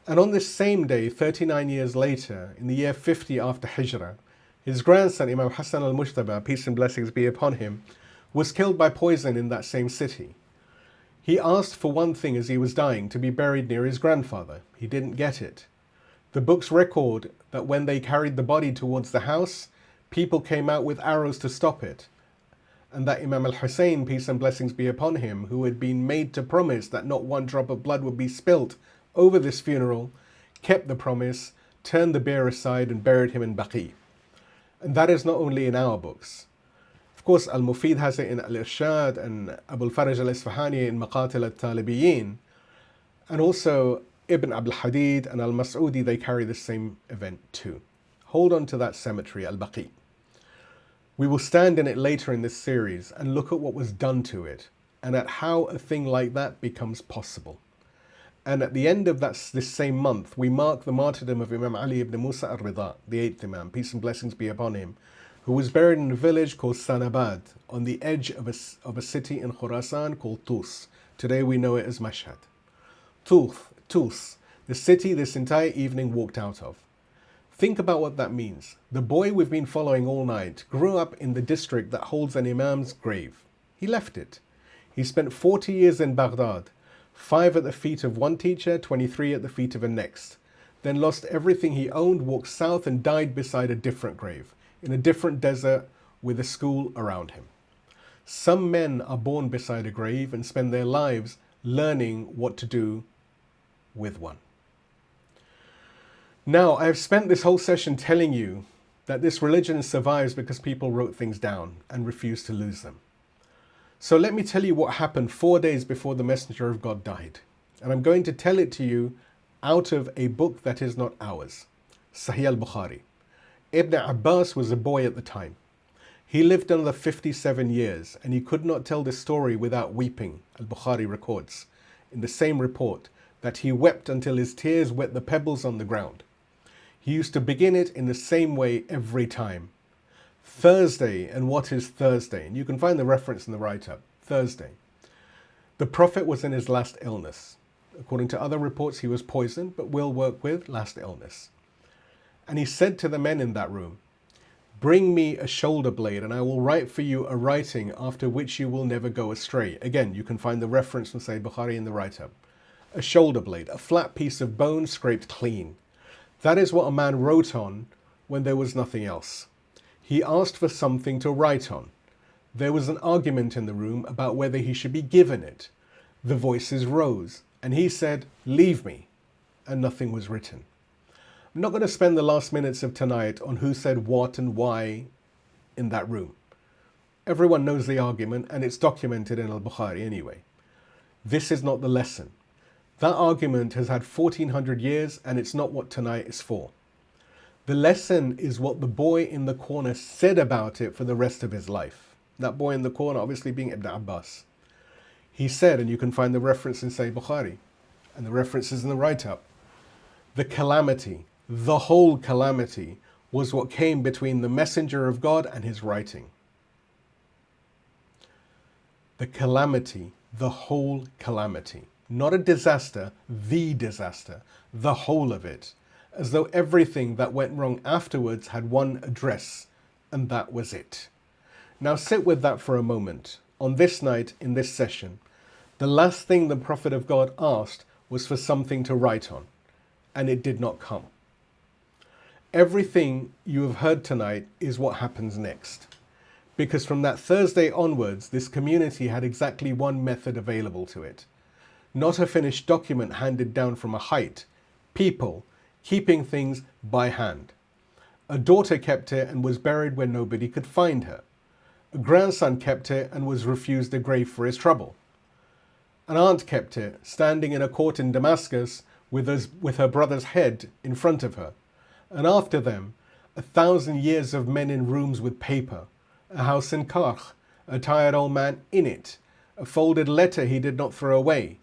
A: And on this same day, 39 years later, in the year 50 after Hijrah, his grandson, Imam al-Hasan al-Murtada, peace and blessings be upon him, was killed by poison in that same city. He asked for one thing as he was dying, to be buried near his grandfather. He didn't get it. The books record that when they carried the body towards the house, people came out with arrows to stop it. And that Imam al-Hussein, peace and blessings be upon him, who had been made to promise that not one drop of blood would be spilt over this funeral, kept the promise, turned the bier aside and buried him in Baqi. And that is not only in our books. Of course, al-Mufid has it in al-Irshad, and Abu al-Faraj al-Isfahani in Maqatil al-Talibiyin. And also Ibn Abdul Hadid and al-Mas'udi, they carry the same event too. Hold on to that cemetery, al-Baqi. We will stand in it later in this series and look at what was done to it and at how a thing like that becomes possible. And at the end of this same month, we mark the martyrdom of Imam Ali ibn Musa al-Rida, the 8th Imam, peace and blessings be upon him, who was buried in a village called Sanabad on the edge of a city in Khurasan called Tus. Today we know it as Mashhad. Tus, the city this entire evening walked out of. Think about what that means. The boy we've been following all night grew up in the district that holds an imam's grave. He left it. He spent 40 years in Baghdad, 5 at the feet of one teacher, 23 at the feet of a next. Then lost everything he owned, walked south and died beside a different grave, in a different desert with a school around him. Some men are born beside a grave and spend their lives learning what to do with one. Now, I've spent this whole session telling you that this religion survives because people wrote things down and refused to lose them. So let me tell you what happened 4 days before the Messenger of God died. And I'm going to tell it to you out of a book that is not ours, Sahih al-Bukhari. Ibn Abbas was a boy at the time. He lived another 57 years and he could not tell this story without weeping, al-Bukhari records, in the same report, that he wept until his tears wet the pebbles on the ground. He used to begin it in the same way every time. Thursday, and what is Thursday? And you can find the reference in the write-up. Thursday. The Prophet was in his last illness. According to other reports, he was poisoned, but will work with last illness. And he said to the men in that room, "Bring me a shoulder blade and I will write for you a writing after which you will never go astray." Again, you can find the reference from Sahih Bukhari in the write-up. A shoulder blade, a flat piece of bone scraped clean. That is what a man wrote on when there was nothing else. He asked for something to write on. There was an argument in the room about whether he should be given it. The voices rose, and he said, "Leave me," and nothing was written. I'm not going to spend the last minutes of tonight on who said what and why in that room. Everyone knows the argument, and it's documented in al-Bukhari anyway. This is not the lesson. That argument has had 1400 years, and it's not what tonight is for. The lesson is what the boy in the corner said about it for the rest of his life. That boy in the corner obviously being Ibn Abbas. He said, and you can find the reference in Sahih Bukhari, and the references in the write-up, the calamity, the whole calamity, was what came between the Messenger of God and his writing. The calamity, the whole calamity. Not a disaster, the whole of it. As though everything that went wrong afterwards had one address, and that was it. Now sit with that for a moment. On this night, in this session, the last thing the Prophet of God asked was for something to write on, and it did not come. Everything you have heard tonight is what happens next. Because from that Thursday onwards, this community had exactly one method available to it. Not a finished document handed down from a height. People keeping things by hand. A daughter kept it and was buried where nobody could find her. A grandson kept it and was refused a grave for his trouble. An aunt kept it, standing in a court in Damascus with her brother's head in front of her. And after them, 1,000 years of men in rooms with paper, a house in Karch, a tired old man in it, a folded letter he did not throw away,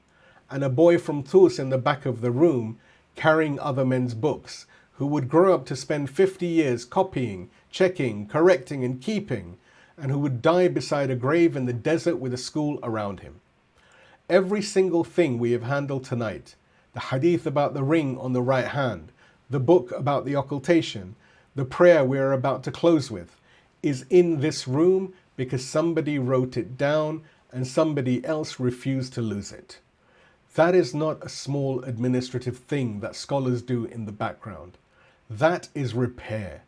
A: and a boy from Tus in the back of the room carrying other men's books, who would grow up to spend 50 years copying, checking, correcting and keeping, and who would die beside a grave in the desert with a school around him. Every single thing we have handled tonight, the hadith about the ring on the right hand, the book about the occultation, the prayer we are about to close with, is in this room because somebody wrote it down and somebody else refused to lose it. That is not a small administrative thing that scholars do in the background. That is repair.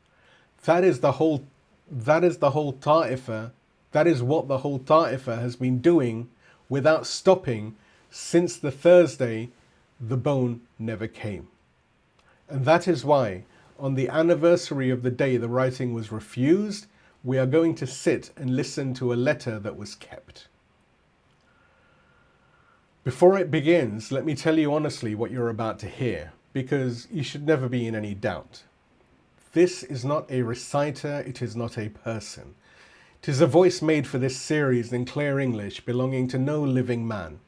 A: That is the whole Taifa. That is what the whole Taifa has been doing without stopping since the Thursday the bone never came. And that is why on the anniversary of the day the writing was refused, we are going to sit and listen to a letter that was kept. Before it begins, let me tell you honestly what you're about to hear, because you should never be in any doubt. This is not a reciter, it is not a person. It is a voice made for this series in clear English, belonging to no living man.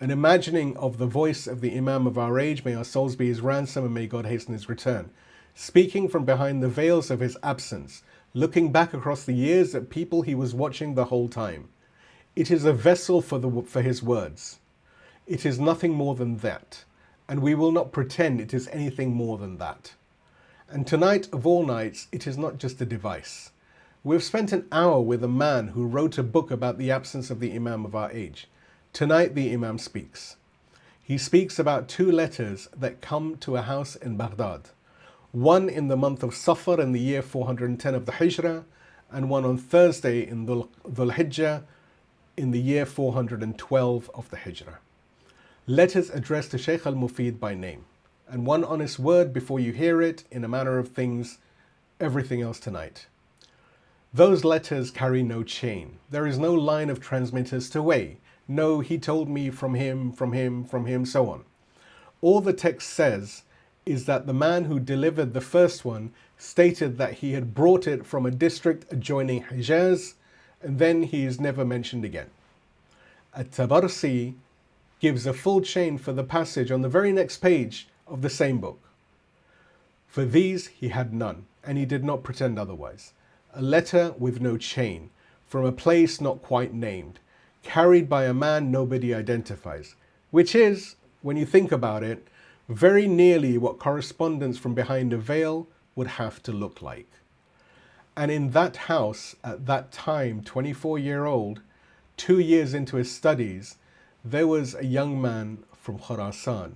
A: An imagining of the voice of the Imam of our age, may our souls be his ransom and may God hasten his return, speaking from behind the veils of his absence, looking back across the years at people he was watching the whole time. It is a vessel for his words. It is nothing more than that, and we will not pretend it is anything more than that. And tonight of all nights, it is not just a device. We've spent an hour with a man who wrote a book about the absence of the Imam of our age. Tonight the Imam speaks. He speaks about 2 letters that come to a house in Baghdad. One in the month of Safar in the year 410 of the Hijrah, and one on Thursday in Dhul Hijjah in the year 412 of the Hijrah. Letters addressed to Shaykh al-Mufid by name. And one honest word before you hear it, in a manner of things, everything else tonight. Those letters carry no chain. There is no line of transmitters to weigh. No, he told me from him, so on. All the text says is that the man who delivered the first one stated that he had brought it from a district adjoining Hijaz, and then he is never mentioned again. At-Tabarsi gives a full chain for the passage on the very next page of the same book. For these he had none, and he did not pretend otherwise. A letter with no chain, from a place not quite named, carried by a man nobody identifies, which is, when you think about it, very nearly what correspondence from behind a veil would have to look like. And in that house, at that time, 24-year-old, 2 years into his studies, there was a young man from Khurasan.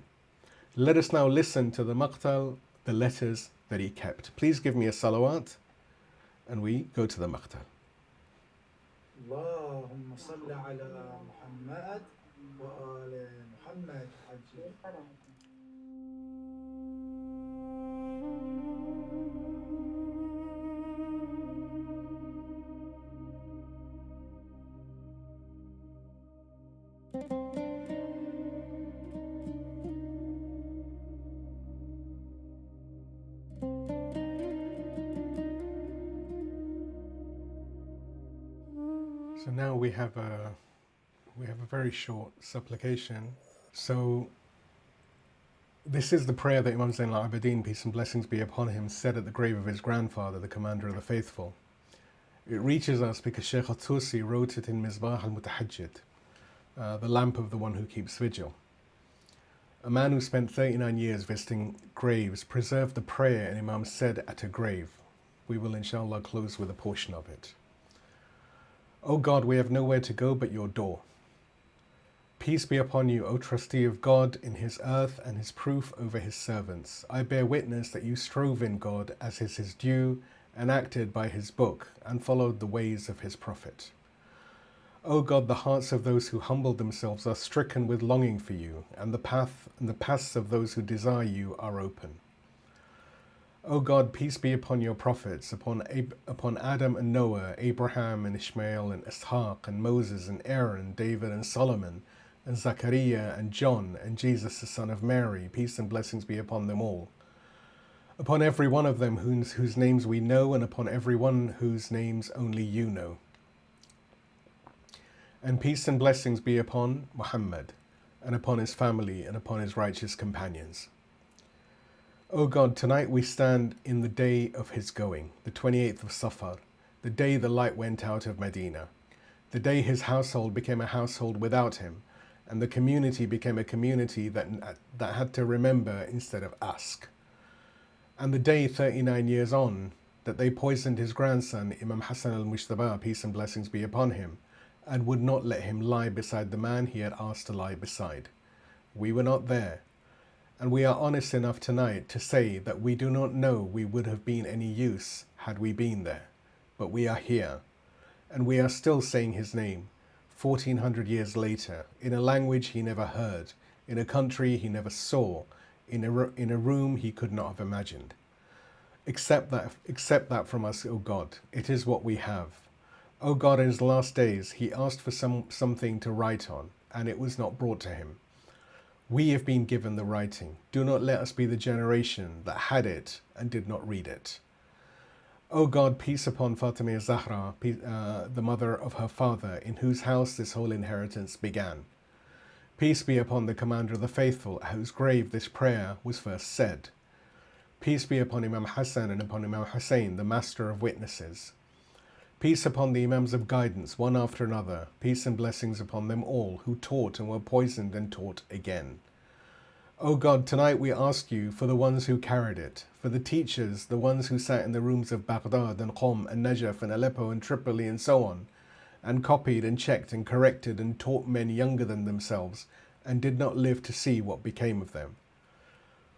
A: Let us now listen to the maqtal, the letters that he kept. Please give me a salawat, and we go to the maqtal.
B: اللهم صل على محمد وآل محمد عجل.
A: So now we have a very short supplication. So this is the prayer that Imam Zain al-Abidin, peace and blessings be upon him, said at the grave of his grandfather, the commander of the faithful. It reaches us because Shaykh al-Tusi wrote it in Misbah al-Mutahajjid, the lamp of the one who keeps vigil. A man who spent 39 years visiting graves preserved the prayer an Imam said at a grave. We will inshallah close with a portion of it. O God, we have nowhere to go but your door. Peace be upon you, O trustee of God in his earth and his proof over his servants. I bear witness that you strove in God as is his due and acted by his book and followed the ways of his prophet. O God, the hearts of those who humble themselves are stricken with longing for you, and the paths of those who desire you are open. O God, peace be upon your prophets, upon Adam and Noah, Abraham and Ishmael and Ishaq and Moses and Aaron, David and Solomon, and Zachariah and John and Jesus the son of Mary. Peace and blessings be upon them all. Upon every one of them whose names we know, and upon every one whose names only you know. And peace and blessings be upon Muhammad, and upon his family, and upon his righteous companions. O God, tonight we stand in the day of his going, the 28th of Safar, the day the light went out of Medina, the day his household became a household without him, and the community became a community that had to remember instead of ask. And the day 39 years on, that they poisoned his grandson, Imam Hasan al-Mujtaba, peace and blessings be upon him, and would not let him lie beside the man he had asked to lie beside. We were not there. And we are honest enough tonight to say that we do not know we would have been any use had we been there. But we are here, and we are still saying his name, 1400 years later, in a language he never heard, in a country he never saw, in a room he could not have imagined. Accept that from us, O God. It is what we have. O God, in his last days, he asked for something to write on, and it was not brought to him. We have been given the writing. Do not let us be the generation that had it and did not read it. O God, peace upon Fatima Zahra, the mother of her father, in whose house this whole inheritance began. Peace be upon the commander of the faithful, at whose grave this prayer was first said. Peace be upon Imam Hassan and upon Imam Hussein, the master of witnesses. Peace upon the Imams of guidance, one after another. Peace and blessings upon them all who taught and were poisoned and taught again. O God, tonight we ask you for the ones who carried it, for the teachers, the ones who sat in the rooms of Baghdad and Qom and Najaf and Aleppo and Tripoli and so on, and copied and checked and corrected and taught men younger than themselves and did not live to see what became of them.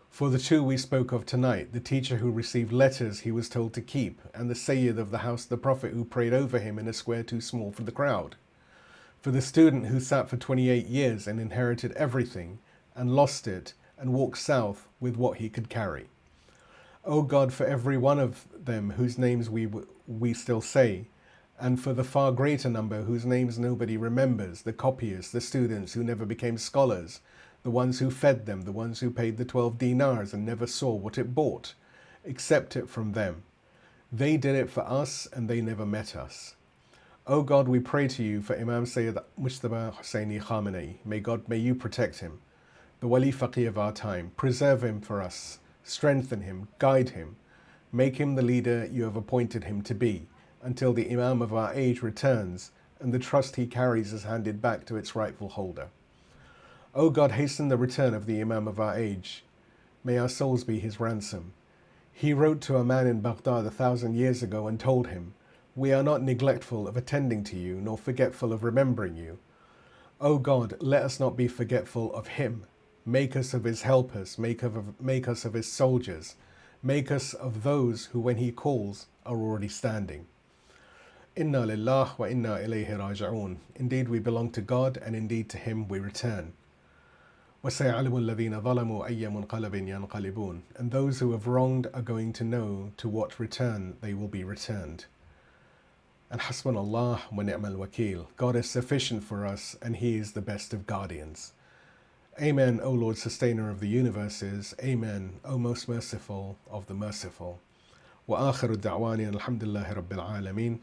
A: For the two we spoke of tonight, the teacher who received letters he was told to keep, and the Sayyid of the house of the Prophet who prayed over him in a square too small for the crowd. For the student who sat for 28 years and inherited everything, and lost it, and walked south with what he could carry. O God, for every one of them whose names we still say, and for the far greater number whose names nobody remembers, the copyists, the students who never became scholars, the ones who fed them, the ones who paid the 12 dinars and never saw what it bought, accept it from them. They did it for us and they never met us. O God, we pray to you for Imam Sayyid Mujtaba Hussaini Khamenei. May you protect him, the Wali Faqih of our time. Preserve him for us, strengthen him, guide him, make him the leader you have appointed him to be, until the Imam of our age returns and the trust he carries is handed back to its rightful holder. O God, hasten the return of the Imam of our age. May our souls be his ransom. He wrote to a man in Baghdad 1,000 years ago and told him, "We are not neglectful of attending to you, nor forgetful of remembering you. O God, let us not be forgetful of him. Make us of his helpers, make us of his soldiers. Make us of those who, when he calls, are already standing." Inna lillah wa inna ilayhi raji'un. Indeed we belong to God, and indeed to him we return. وَسَيَعْلَمُ الَّذِينَ ظَلَمُوا أَيَّ مُنْقَلَبٍ يَنْقَلِبُونَ. And those who have wronged are going to know to what return they will be returned. And hasbunallah wa ni'mal wakil. God is sufficient for us, and he is the best of guardians. Amen, O Lord, sustainer of the universes. Amen, O most merciful of the merciful. Wa akhiru da'wani alhamdulillahi rabbil alameen.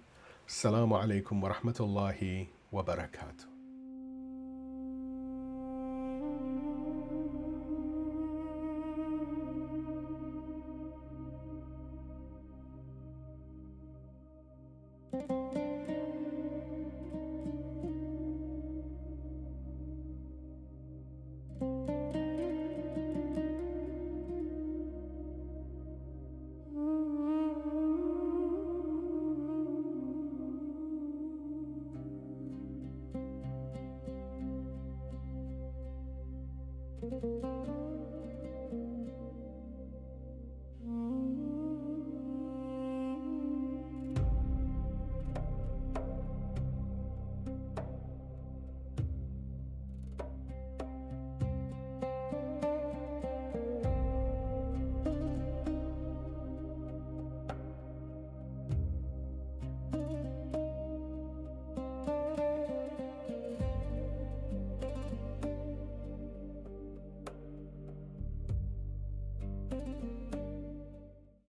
A: Assalamu alaikum wa rahmatullahi wa barakatuh.